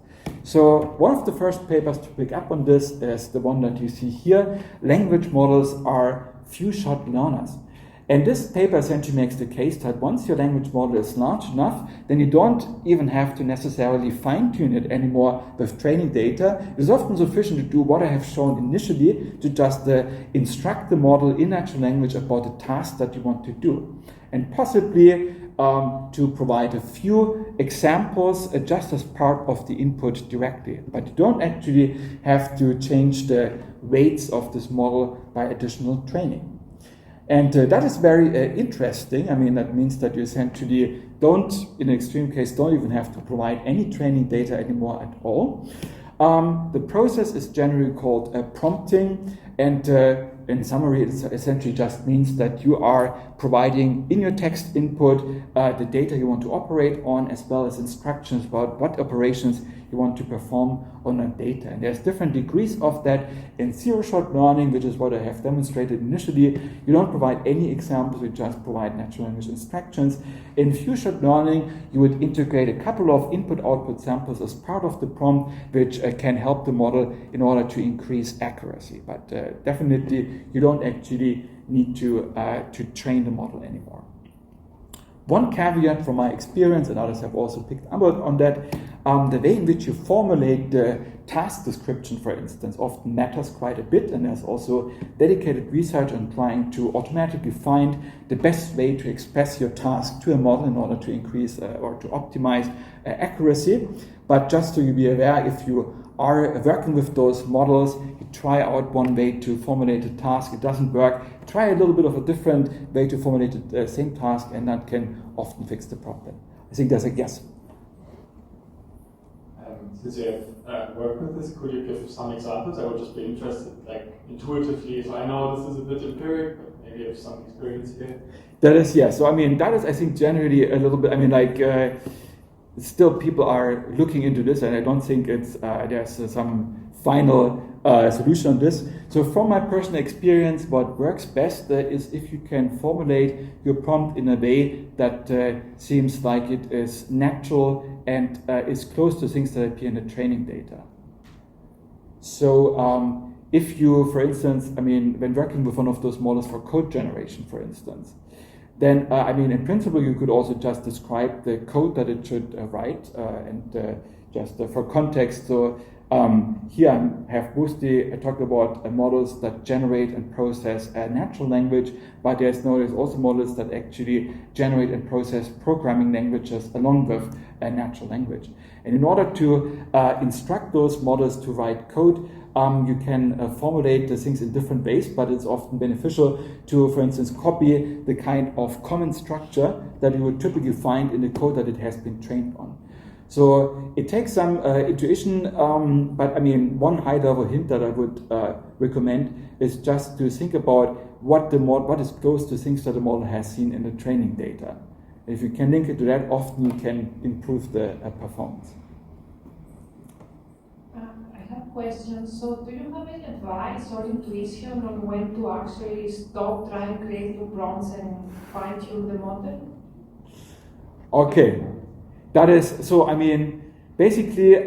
So one of the first papers to pick up on this is the one that you see here. Language models are few-shot learners. And this paper essentially makes the case that once your language model is large enough, then you don't even have to necessarily fine-tune it anymore with training data. It is often sufficient to do what I have shown initially, to just instruct the model in natural language about the task that you want to do. And possibly to provide a few examples just as part of the input directly. But you don't actually have to change the weights of this model by additional training. And that is very interesting. I mean, that means that you essentially don't, in an extreme case, don't even have to provide any training data anymore at all. The process is generally called prompting, and in summary, it essentially just means that you are providing in your text input the data you want to operate on, as well as instructions about what operations you want to perform on that data. And there's different degrees of that. In zero-shot learning, which is what I have demonstrated initially, you don't provide any examples, you just provide natural language instructions. In few-shot learning, you would integrate a couple of input-output samples as part of the prompt, which can help the model in order to increase accuracy. But definitely, you don't actually need to train the model anymore. One caveat from my experience, and others have also picked up on that, the way in which you formulate the task description, for instance, often matters quite a bit, and there's also dedicated research on trying to automatically find the best way to express your task to a model in order to increase or to optimize accuracy. But just so you be aware, if you are working with those models, you try out one way to formulate a task, it doesn't work, try a little bit of a different way to formulate the same task, and that can often fix the problem. I think there's a yes. Since you have worked with this, could you give some examples? I would just be interested, like intuitively. So I know this is a bit empiric, but maybe you have some experience here. That is, yes. So I mean, that is, I think, generally a little bit, I mean, like, still people are looking into this, and I don't think it's there's some final solution on this. So from my personal experience, what works best is if you can formulate your prompt in a way that seems like it is natural and is close to things that appear in the training data. So if you, for instance, I mean, when working with one of those models for code generation, for instance, then, I mean, in principle, you could also just describe the code that it should write, and just for context. So here I have mostly talked about models that generate and process natural language, but there's also models that actually generate and process programming languages along with natural language. And in order to instruct those models to write code, you can formulate the things in different ways, but it's often beneficial to, for instance, copy the kind of common structure that you would typically find in the code that it has been trained on. So it takes some intuition, but I mean, one high-level hint that I would recommend is just to think about what is close to things that the model has seen in the training data. If you can link it to that, often you can improve the performance. Questions. So do you have any advice or intuition on when to actually stop trying to create new prompts and fine-tune the model? Okay, that is, so I mean, basically,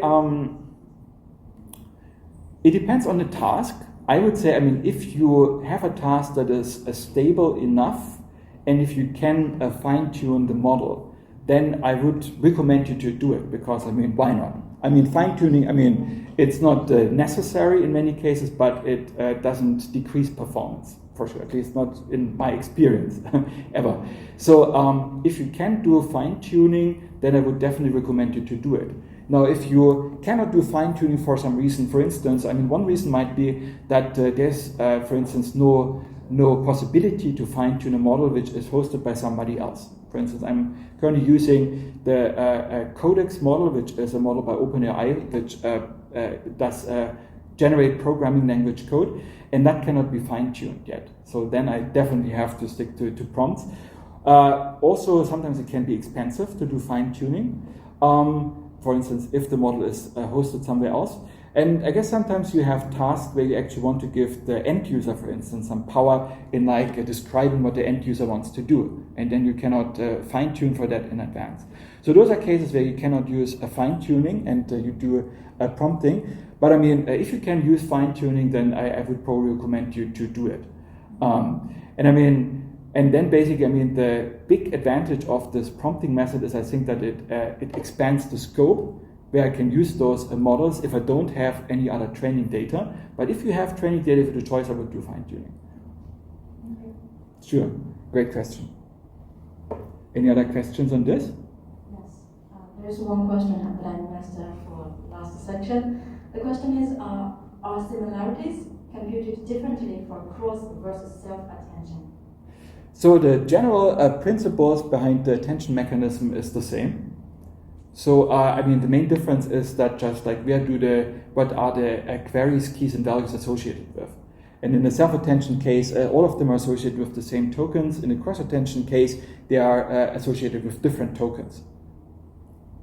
it depends on the task. I would say, I mean, if you have a task that is stable enough, and if you can fine-tune the model, then I would recommend you to do it, because, I mean, why not? I mean, fine-tuning, I mean, it's not necessary in many cases, but it doesn't decrease performance, for sure, at least not in my experience, ever. So if you can do fine-tuning, then I would definitely recommend you to do it. Now, if you cannot do fine-tuning for some reason, for instance, I mean, one reason might be that there's, for instance, no possibility to fine-tune a model which is hosted by somebody else. For instance, I'm currently using the Codex model, which is a model by OpenAI, which does generate programming language code, and that cannot be fine-tuned yet. So then I definitely have to stick to prompts. Also, sometimes it can be expensive to do fine-tuning. For instance, if the model is hosted somewhere else. And I guess sometimes you have tasks where you actually want to give the end user, for instance, some power in like describing what the end user wants to do. And then you cannot fine-tune for that in advance. So those are cases where you cannot use a fine-tuning and you do a prompting. But I mean, if you can use fine-tuning, then I would probably recommend you to do it. And I mean, and then basically, I mean, the big advantage of this prompting method is I think that it expands the scope where I can use those models if I don't have any other training data. But if you have training data for the choice, I would do fine-tuning. Okay. Sure, great question. Any other questions on this? Yes. There's one question that I missed for last section. The question is, are similarities computed differently for cross versus self-attention? So the general principles behind the attention mechanism is the same. So, I mean, the main difference is that just like what are the queries, keys, and values associated with. And in the self-attention case, all of them are associated with the same tokens. In the cross-attention case, they are associated with different tokens.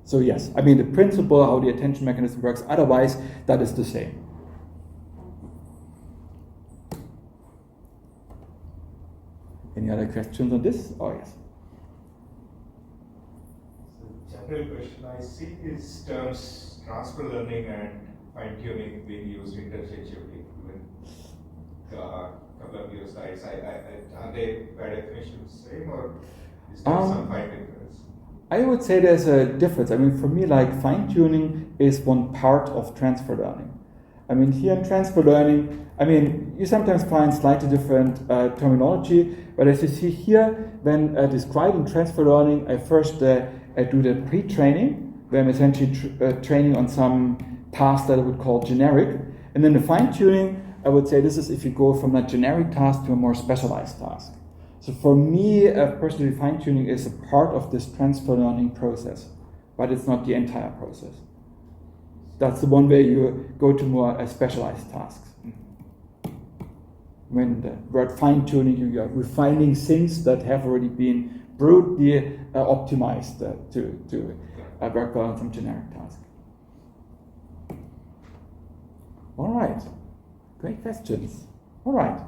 So yes, I mean, the principle, how the attention mechanism works, otherwise, that is the same. Any other questions on this? Oh, yes. General question, I see these terms transfer learning and fine-tuning being used interchangeably even a couple of your slides. Are they by definition the same, or is there some fine difference? I would say there's a difference. I mean, for me, like fine-tuning is one part of transfer learning. I mean, here in transfer learning, I mean, you sometimes find slightly different terminology, but as you see here, when describing transfer learning, I first I do the pre-training, where I'm essentially training on some task that I would call generic. And then the fine-tuning, I would say this is if you go from a generic task to a more specialized task. So for me, personally, fine-tuning is a part of this transfer learning process, but it's not the entire process. That's the one where you go to more specialized tasks. When the word fine-tuning, you are refining things that have already been broadly optimized to work well on some generic task. All right, great questions. All right,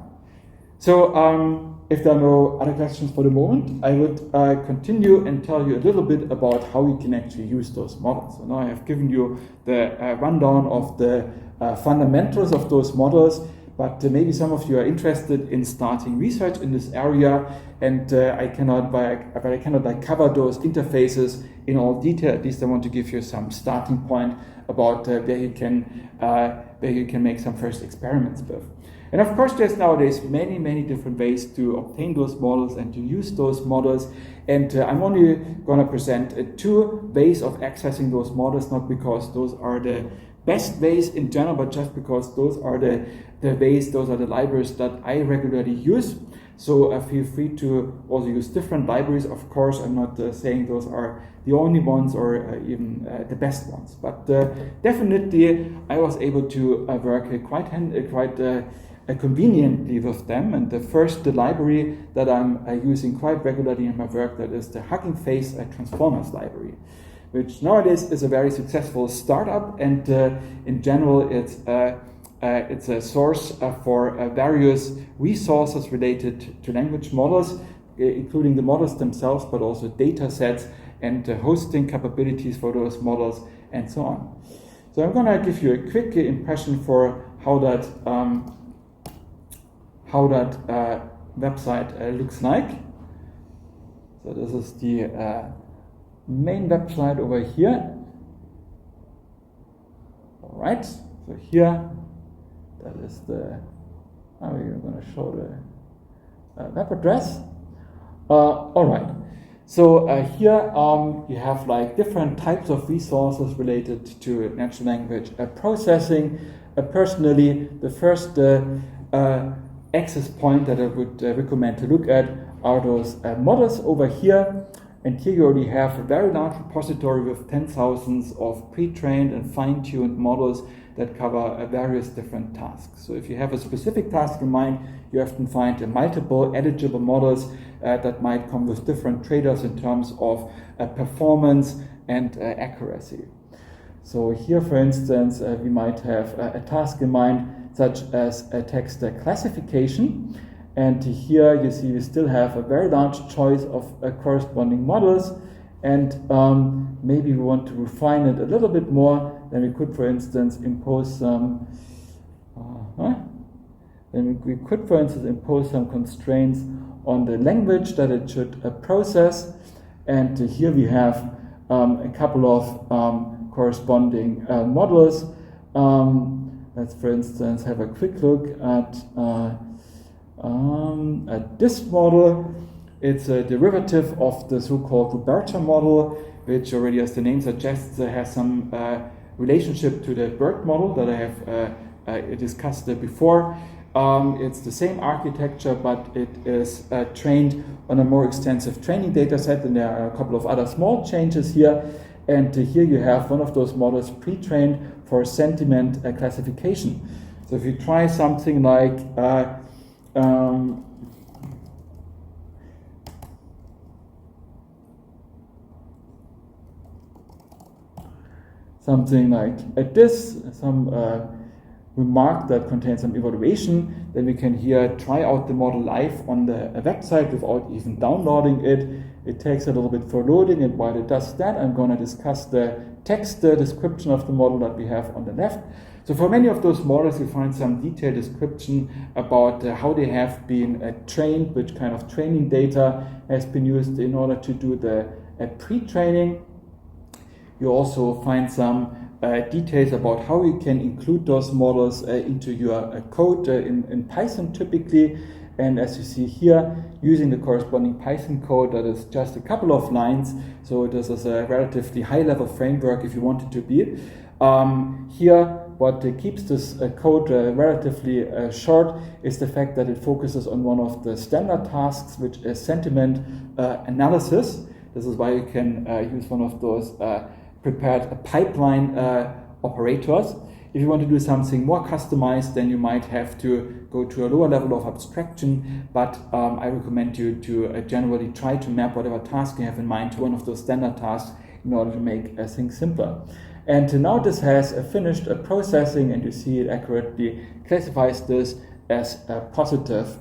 so if there are no other questions for the moment, I would continue and tell you a little bit about how we can actually use those models. So now I have given you the rundown of the fundamentals of those models, but maybe some of you are interested in starting research in this area, and I cannot cover those interfaces in all detail. At least I want to give you some starting point about where you can make some first experiments with. And of course, there's nowadays many, many different ways to obtain those models and to use those models. And I'm only going to present 2 ways of accessing those models, not because those are the best ways in general, but just because those are the ways, those are the libraries that I regularly use. So feel free to also use different libraries. Of course, I'm not saying those are the only ones or even the best ones. But definitely, I was able to work quite conveniently with them. And the library that I'm using quite regularly in my work, that is the Hugging Face Transformers library, which nowadays is a very successful startup, and in general it's a source for various resources related to language models, including the models themselves, but also data sets and hosting capabilities for those models and so on. So I'm going to give you a quick impression for how that website looks like. So this is the main website over here. All right, so here, that is the, we're going to show the web address. All right, so here you have like different types of resources related to natural language processing. Personally, the first access point that I would recommend to look at are those models over here. And here you already have a very large repository with 10,000s of pre-trained and fine-tuned models that cover various different tasks. So if you have a specific task in mind, you often find multiple eligible models that might come with different trade-offs in terms of performance and accuracy. So here, for instance, we might have a task in mind, such as a text classification. And here you see we still have a very large choice of corresponding models, and maybe we want to refine it a little bit more. Then we could, for instance, impose some constraints on the language that it should process. And here we have a couple of corresponding models. Let's, for instance, have a quick look at this model. It's a derivative of the so-called Roberta model, which already, as the name suggests, has some relationship to the BERT model that I have discussed before. It's the same architecture, but it is trained on a more extensive training data set, and there are a couple of other small changes here. And here you have one of those models pre-trained for sentiment classification. So if you try something like some remark that contains some evaluation, then we can here try out the model live on the website without even downloading it. It takes a little bit for loading, and while it does that, I'm going to discuss the text description of the model that we have on the left. So for many of those models, you find some detailed description about how they have been trained, which kind of training data has been used in order to do the pre-training. You also find some details about how you can include those models into your code in Python typically. And as you see here, using the corresponding Python code, that is just a couple of lines. So this is a relatively high-level framework if you want it to be. Here, what keeps this code relatively short is the fact that it focuses on one of the standard tasks, which is sentiment analysis. This is why you can use one of those prepared pipeline operators. If you want to do something more customized, then you might have to go to a lower level of abstraction, but I recommend you to generally try to map whatever task you have in mind to one of those standard tasks in order to make things simpler. And now this has finished processing, and you see it accurately classifies this as a positive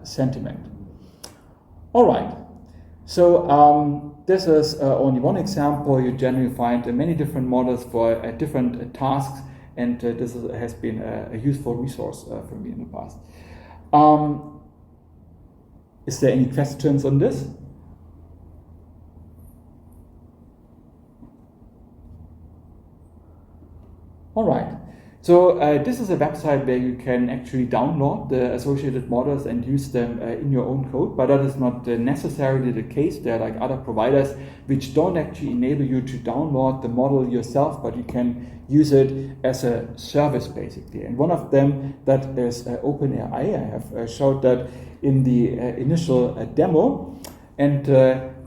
sentiment. All right, so this is only one example. You generally find many different models for different tasks, and this has been a useful resource for me in the past. Is there any questions on this? All right, so this is a website where you can actually download the associated models and use them in your own code, but that is not necessarily the case. There are like other providers which don't actually enable you to download the model yourself, but you can use it as a service basically. And one of them that is OpenAI. I have showed that in the initial demo. And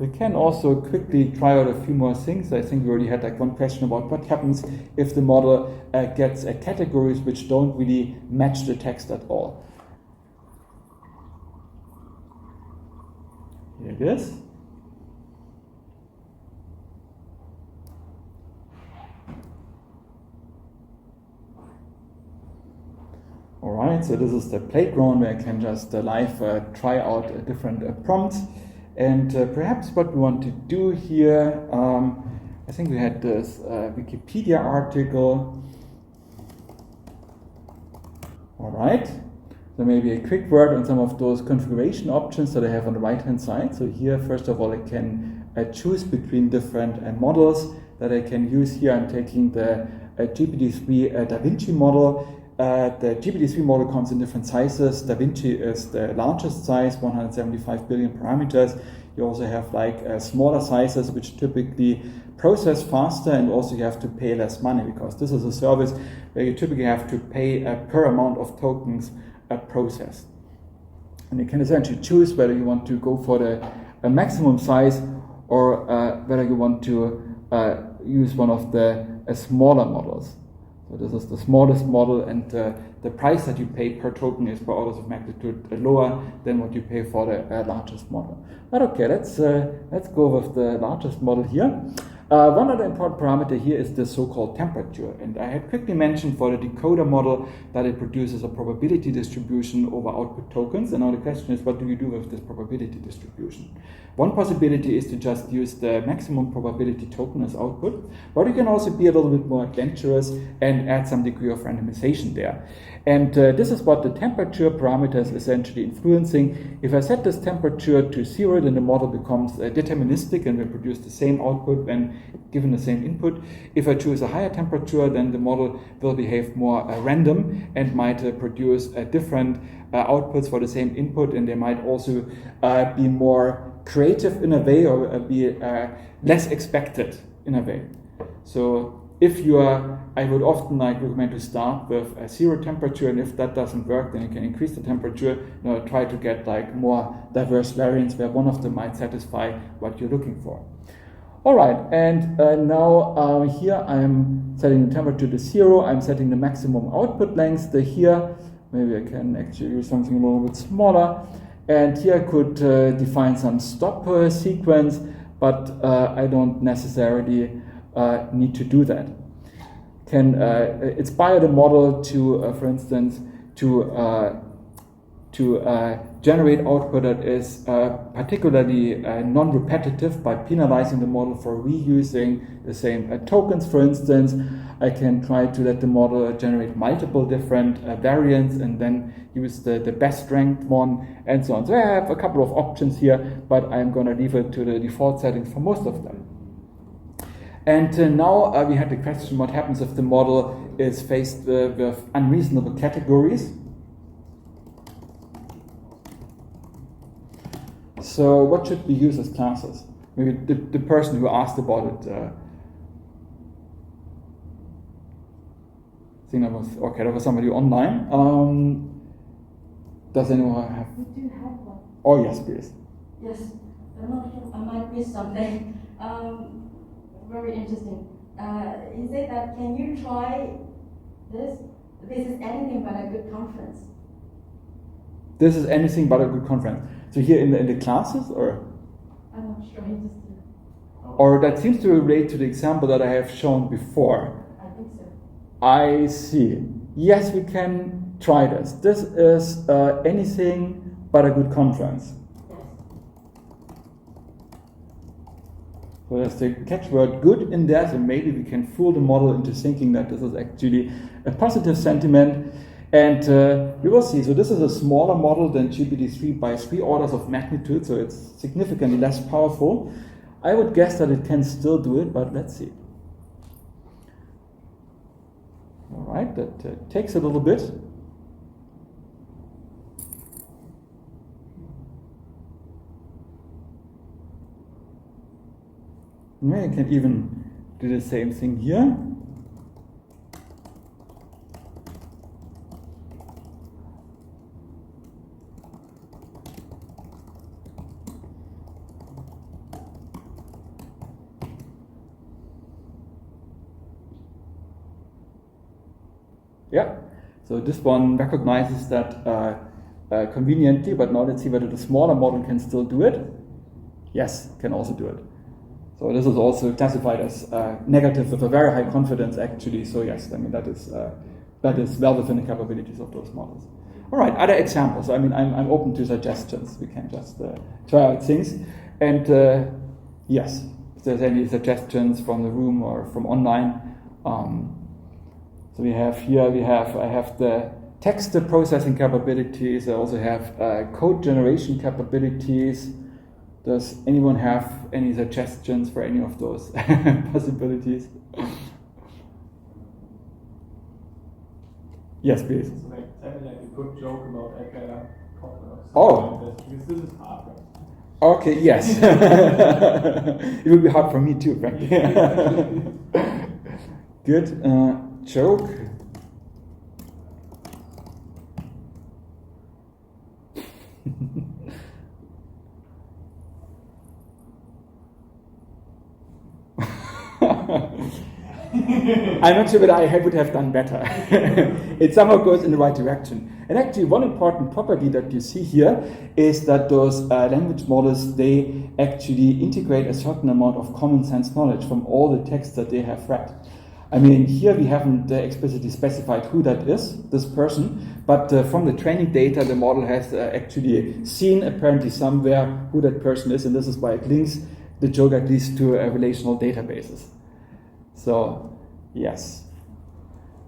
we can also quickly try out a few more things. I think we already had like one question about what happens if the model gets categories which don't really match the text at all. Here it is. All right, so this is the playground where I can just live try out different prompts. And perhaps what we want to do here, I think we had this Wikipedia article. All right, so maybe a quick word on some of those configuration options that I have on the right-hand side. So here, first of all, I can choose between different models that I can use here. I'm taking the GPT-3 Da Vinci model. The GPT-3 model comes in different sizes. Da Vinci is the largest size, 175 billion parameters. You also have like smaller sizes, which typically process faster, and also you have to pay less money, because this is a service where you typically have to pay per amount of tokens processed. And you can essentially choose whether you want to go for the maximum size or whether you want to use one of the smaller models. So this is the smallest model, and the price that you pay per token is by orders of magnitude lower than what you pay for the largest model. But okay, let's go with the largest model here. One other important parameter here is the so-called temperature, and I had quickly mentioned for the decoder model that it produces a probability distribution over output tokens, and now the question is, what do you do with this probability distribution? One possibility is to just use the maximum probability token as output, but you can also be a little bit more adventurous and add some degree of randomization there. And this is what the temperature parameter is essentially influencing. If I set this temperature to 0, then the model becomes deterministic and will produce the same output when given the same input. If I choose a higher temperature, then the model will behave more random and might produce different outputs for the same input, and they might also be more creative in a way, or be less expected in a way. So if you are, I would often recommend to start with a 0 temperature, and if that doesn't work, then you can increase the temperature. Try to get like more diverse variants where one of them might satisfy what you're looking for. All right, and now here I'm setting the temperature to 0. I'm setting the maximum output length here. Maybe I can actually use something a little bit smaller. And here I could define some stop sequence, but I don't necessarily need to do that. Can inspire the model to, for instance, to generate output that is particularly non-repetitive by penalizing the model for reusing the same tokens, for instance. I can try to let the model generate multiple different variants and then use the best ranked one and so on. So I have a couple of options here, but I'm going to leave it to the default settings for most of them. And now we had the question, what happens if the model is faced with unreasonable categories? So what should we use as classes? Maybe the person who asked about it, I think that was somebody online. Does anyone have? We do have one. Oh yes, please. Yes, I'm not sure, I might miss something. Very interesting. He said that, can you try this? This is anything but a good conference. This is anything but a good conference. So here in the classes, or? I'm not sure. Or that seems to relate to the example that I have shown before. I think so. I see. Yes, we can try this. This is anything but a good conference. Yes. So there's the catchword good in there, so maybe we can fool the model into thinking that this is actually a positive sentiment. And we will see. So this is a smaller model than GPT-3 by 3 orders of magnitude, so it's significantly less powerful. I would guess that it can still do it, but let's see. All right, that takes a little bit. I can even do the same thing here. Yeah, so this one recognizes that conveniently, but now let's see whether the smaller model can still do it. Yes, can also do it. So this is also classified as negative with a very high confidence actually. So yes, I mean that is well within the capabilities of those models. All right, other examples. I mean, I'm open to suggestions. We can just try out things. And yes, if there's any suggestions from the room or from online. So we have here, I have the text processing capabilities. I also have code generation capabilities. Does anyone have any suggestions for any of those possibilities? Yes, please. So like, tell me like a good joke about Encoder. Oh. Because this is hard. Okay, yes. It will be hard for me too, frankly. Good. Joke. I'm not sure whether I would have done better. It somehow goes in the right direction. And actually, one important property that you see here is that those language models, they actually integrate a certain amount of common sense knowledge from all the texts that they have read. I mean, here we haven't explicitly specified who that is, this person, but from the training data, the model has actually seen apparently somewhere who that person is, and this is why it links the joke at least to relational databases. So, yes.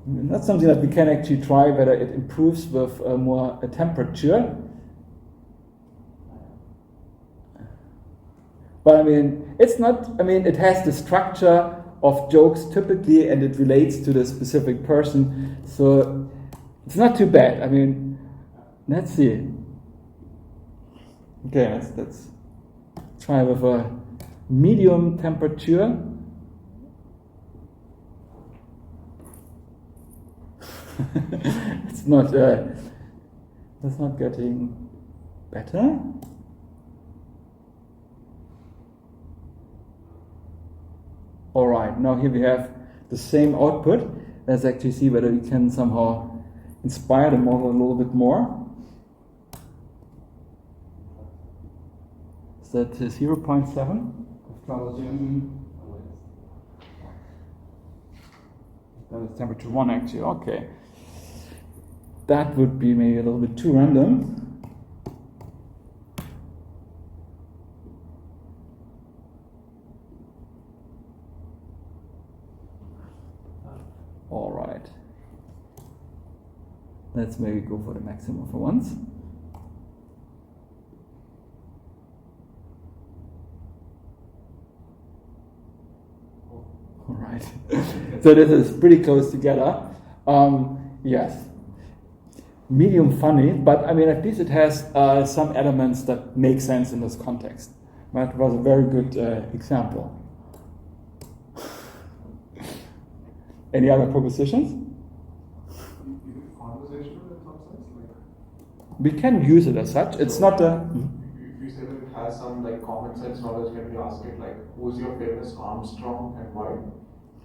And that's something that we can actually try whether it improves with more temperature. But I mean, it's not, I mean, it has the structure of jokes typically, and it relates to the specific person, so it's not too bad. I mean, let's see. Okay, let's try with a medium temperature. It's not. That's not getting better. All right, now here we have the same output. Let's actually see whether we can somehow inspire the model a little bit more. So that is 0.7. That is temperature 1 actually, okay. That would be maybe a little bit too random. All right. Let's maybe go for the maximum for once. All right. So this is pretty close together. Yes. Medium funny, but I mean, at least it has some elements that make sense in this context. That was a very good example. Any other propositions? Conversational in some sense, like We can use it as such. It's not a. if you say that it has some like common sense knowledge, can we ask it like who's your famous Armstrong and why?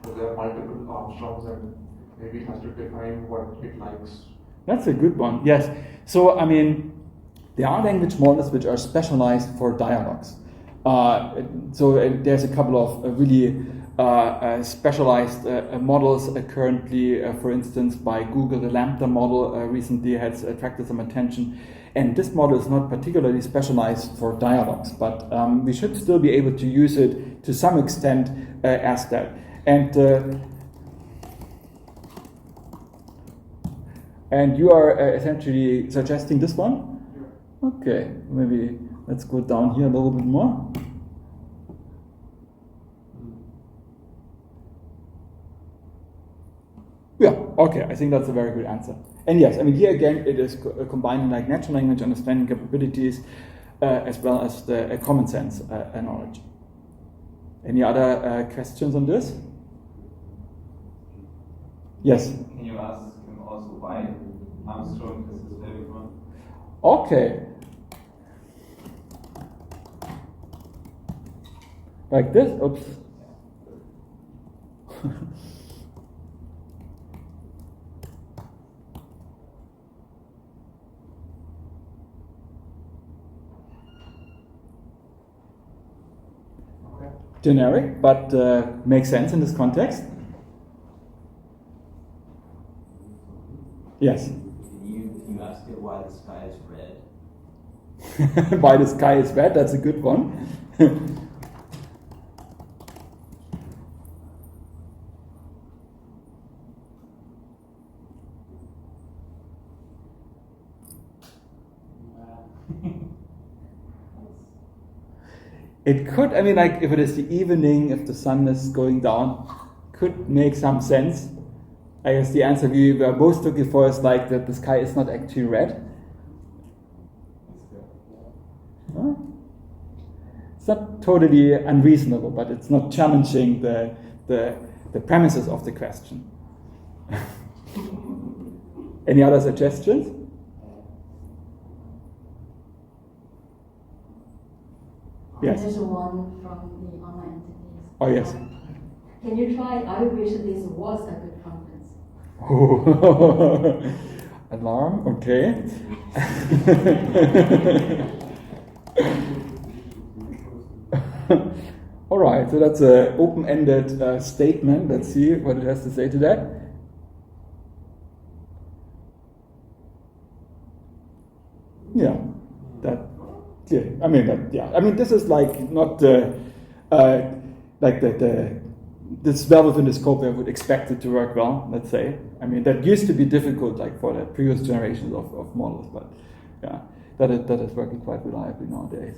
So there are multiple Armstrongs, and maybe it has to define what it likes. That's a good one. Yes. So I mean, there are language models which are specialized for dialogues. There's a couple of really specialized models currently, for instance, by Google. The Lambda model recently has attracted some attention. And this model is not particularly specialized for dialogues, but we should still be able to use it to some extent as that. And you are essentially suggesting this one? Okay, maybe let's go down here a little bit more. Yeah, okay, I think that's a very good answer. And yes, I mean, here again, it is combining like natural language understanding capabilities as well as the common sense knowledge. Any other questions on this? Yes? Can you ask him also why Armstrong is his favorite one? Okay. Like this? Oops. Generic, but makes sense in this context. Yes? Can you ask it why the sky is red? Why the sky is red, that's a good one. It could, I mean, like if it is the evening, if the sun is going down, could make some sense. I guess the answer we were both looking for is like that the sky is not actually red. Huh? It's not totally unreasonable, but it's not challenging the premises of the question. Any other suggestions? Yes. There's one from the online entities. Oh, yes. Can you try, I wish this was a good conference? Oh. Alarm, okay. All right, so that's an open-ended statement. Let's see what it has to say to that. Yeah, that. Yeah, I mean that. Yeah, I mean this is like not this well within the scope where I would expect it to work well. Let's say. I mean that used to be difficult, like for the previous generations of models, but yeah, that is working quite reliably nowadays.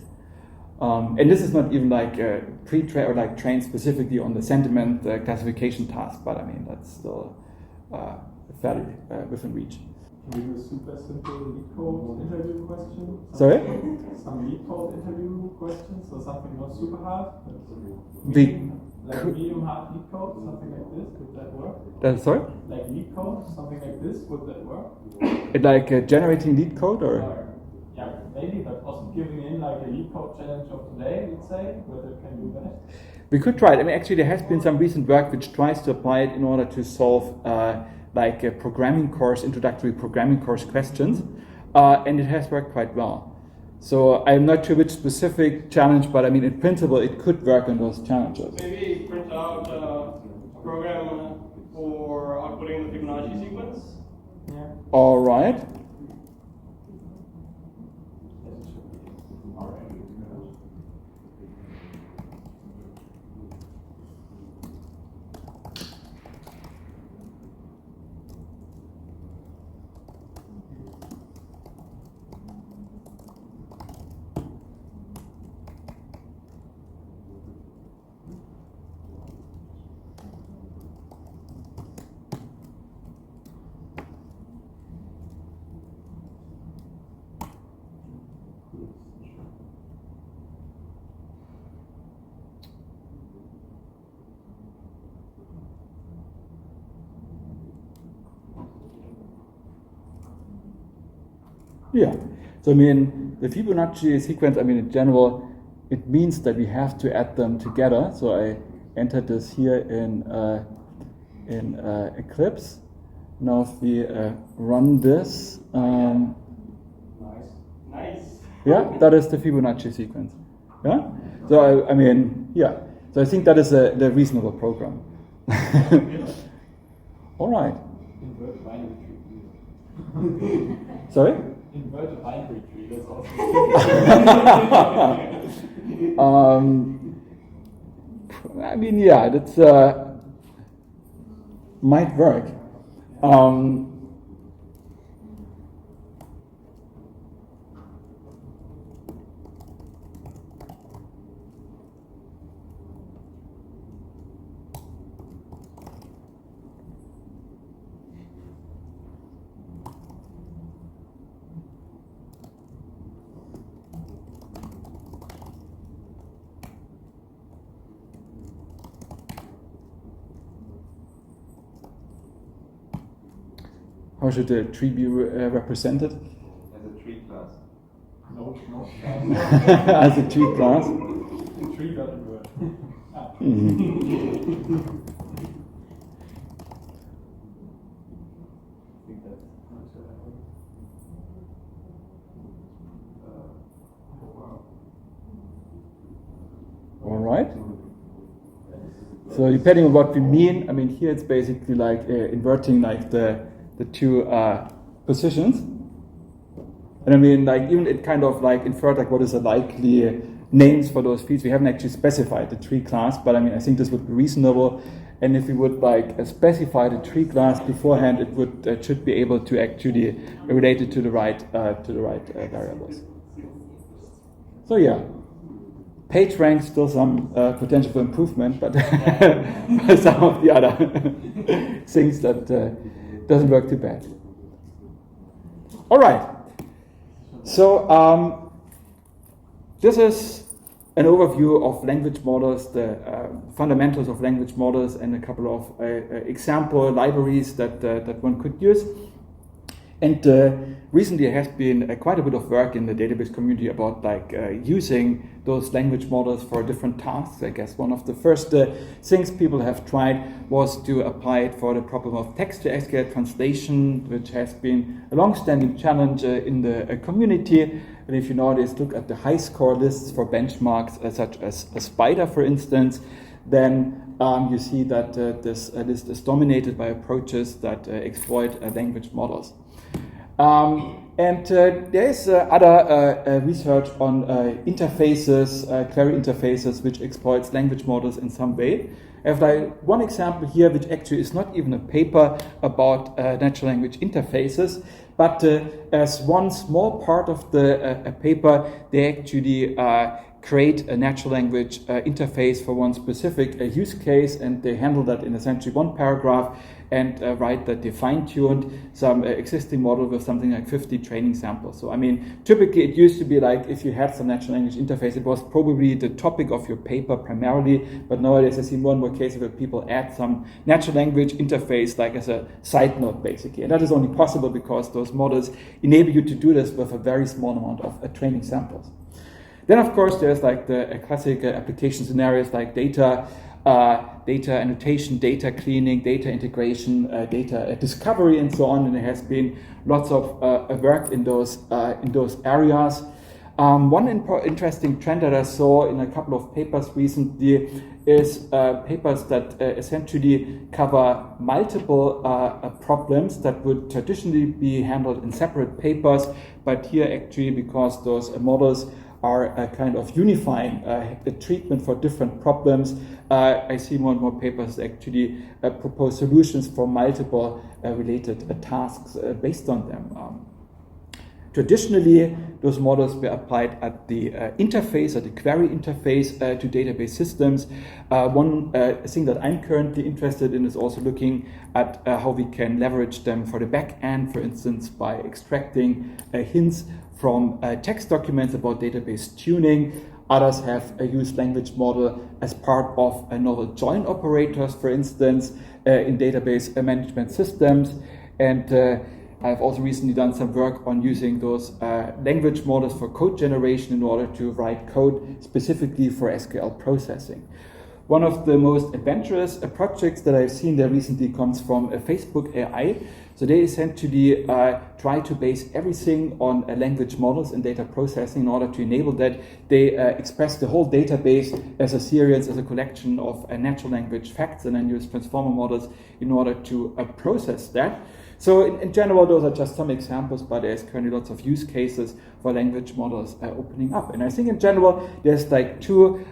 And this is not even like pre-trained or like trained specifically on the sentiment classification task, but I mean that's still fairly within reach. Can you do a super simple lead code interview question? Sorry? Some lead code interview questions, so something not super hard. Like medium hard lead code, something like this, would that work? Sorry? Like lead code, something like this, would that work? Like generating lead code or? Yeah, maybe, but also giving in like a lead code challenge of today, let's say, whether it can do that. We could try it. I mean, actually, there has been some recent work which tries to apply it in order to solve like a programming course, introductory programming course questions, and it has worked quite well. So I'm not sure which specific challenge, but I mean, in principle, it could work on those challenges. Maybe print out a program for outputting the Fibonacci sequence. Yeah. All right. Yeah, so I mean, the Fibonacci sequence, I mean, in general, it means that we have to add them together. So I entered this here in Eclipse. Now if we run this, Nice. yeah, that is the Fibonacci sequence. Yeah, So I mean, yeah. So I think that is a reasonable program. All right. Invert binary tree. Sorry? Invert a binary tree. That's also. I mean, yeah, that's might work. How should the tree be represented? As a tree class. No. As a tree class? Tree doesn't work. All right. So depending on what we mean, I mean here it's basically like inverting like the two positions, and I mean like even it kind of like inferred like what is the likely names for those fields. We haven't actually specified the tree class, but I mean I think this would be reasonable. And if we would like specify the tree class beforehand, it would should be able to actually relate it to the right variables. So yeah. Page rank still some potential for improvement, but some of the other things that doesn't work too bad. All right. So this is an overview of language models, the fundamentals of language models, and a couple of example libraries that one could use. And recently there has been quite a bit of work in the database community about like using those language models for different tasks. I guess one of the first things people have tried was to apply it for the problem of text-to-SQL translation, which has been a long-standing challenge in the community. And if you nowadays look at the high score lists for benchmarks such as a Spider, for instance, then you see that this list is dominated by approaches that exploit language models. And there is other research on interfaces, query interfaces, which exploits language models in some way. I have like one example here, which actually is not even a paper about natural language interfaces, but as one small part of the paper, they actually create a natural language interface for one specific use case, and they handle that in essentially one paragraph and write that they fine-tuned some existing model with something like 50 training samples. So I mean, typically it used to be like if you had some natural language interface, it was probably the topic of your paper primarily, but nowadays I see more and more cases where people add some natural language interface like as a side note basically. And that is only possible because those models enable you to do this with a very small amount of training samples. Then, of course, there's like the classic application scenarios like data annotation, data cleaning, data integration, data discovery, and so on. And there has been lots of work in those areas. One interesting trend that I saw in a couple of papers recently is papers that essentially cover multiple problems that would traditionally be handled in separate papers, but here actually because those models are kind of unifying the treatment for different problems. I see more and more papers actually propose solutions for multiple related tasks based on them. Traditionally, those models were applied at the interface, at the query interface to database systems. One thing that I'm currently interested in is also looking at how we can leverage them for the back end, for instance, by extracting hints from text documents about database tuning. Others have used language model as part of novel join operators, for instance, in database management systems. And I've also recently done some work on using those language models for code generation in order to write code specifically for SQL processing. One of the most adventurous projects that I've seen there recently comes from Facebook AI. So they essentially try to base everything on language models and data processing. In order to enable that, they express the whole database as a series, as a collection of natural language facts, and then use transformer models in order to process that. So in general, those are just some examples, but there's currently lots of use cases for language models opening up. And I think in general, there's like two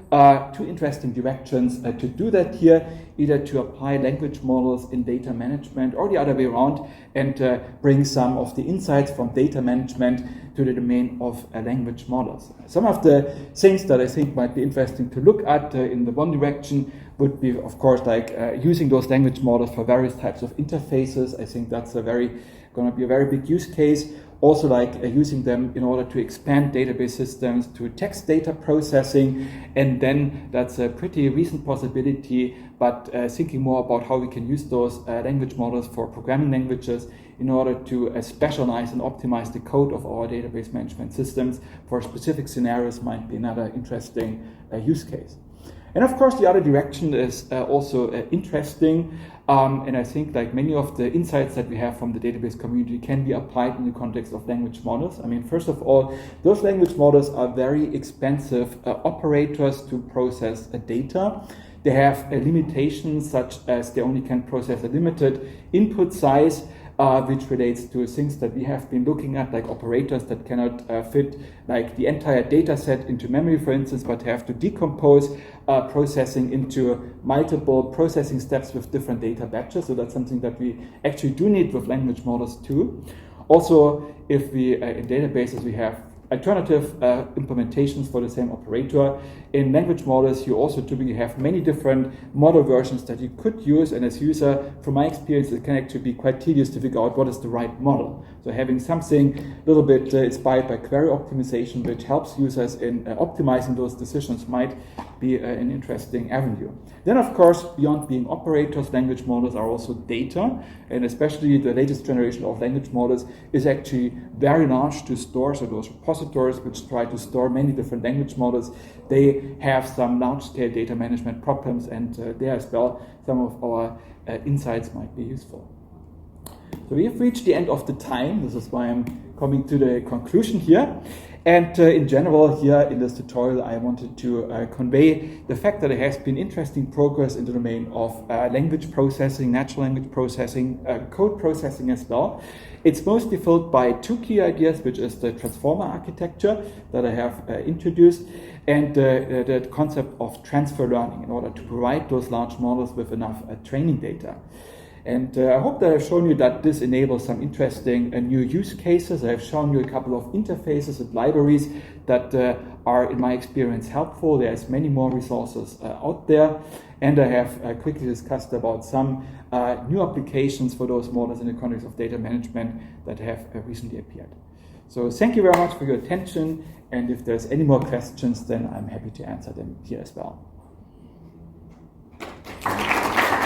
interesting directions to do that here, either to apply language models in data management or the other way around, and bring some of the insights from data management to the domain of language models. Some of the things that I think might be interesting to look at in the one direction would be, of course, like using those language models for various types of interfaces. I think that's going to be a very big use case. Also, like using them in order to expand database systems to text data processing, and then that's a pretty recent possibility, but thinking more about how we can use those language models for programming languages in order to specialize and optimize the code of our database management systems for specific scenarios might be another interesting use case. And of course, the other direction is also interesting, and I think like many of the insights that we have from the database community can be applied in the context of language models. I mean, first of all, those language models are very expensive operators to process data. They have limitations such as they only can process a limited input size, which relates to things that we have been looking at, like operators that cannot fit like the entire data set into memory, for instance, but have to decompose processing into multiple processing steps with different data batches. So that's something that we actually do need with language models too. Also, if we in databases we have alternative implementations for the same operator. In language models, you also typically have many different model versions that you could use, and as a user, from my experience, it can actually be quite tedious to figure out what is the right model. So having something a little bit inspired by query optimization, which helps users in optimizing those decisions, might be an interesting avenue. Then, of course, beyond being operators, language models are also data, and especially the latest generation of language models is actually very large to store. So those repositories which try to store many different language models, they have some large-scale data management problems, and there as well, some of our insights might be useful. So we have reached the end of the time. This is why I'm coming to the conclusion here. And in general, here in this tutorial, I wanted to convey the fact that there has been interesting progress in the domain of language processing, natural language processing, code processing as well. It's mostly filled by two key ideas, which is the transformer architecture that I have introduced, and the concept of transfer learning in order to provide those large models with enough training data. And I hope that I've shown you that this enables some interesting new use cases. I've shown you a couple of interfaces and libraries that are, in my experience, helpful. There's many more resources out there. And I have quickly discussed about some new applications for those models in the context of data management that have recently appeared. So thank you very much for your attention. And if there's any more questions, then I'm happy to answer them here as well.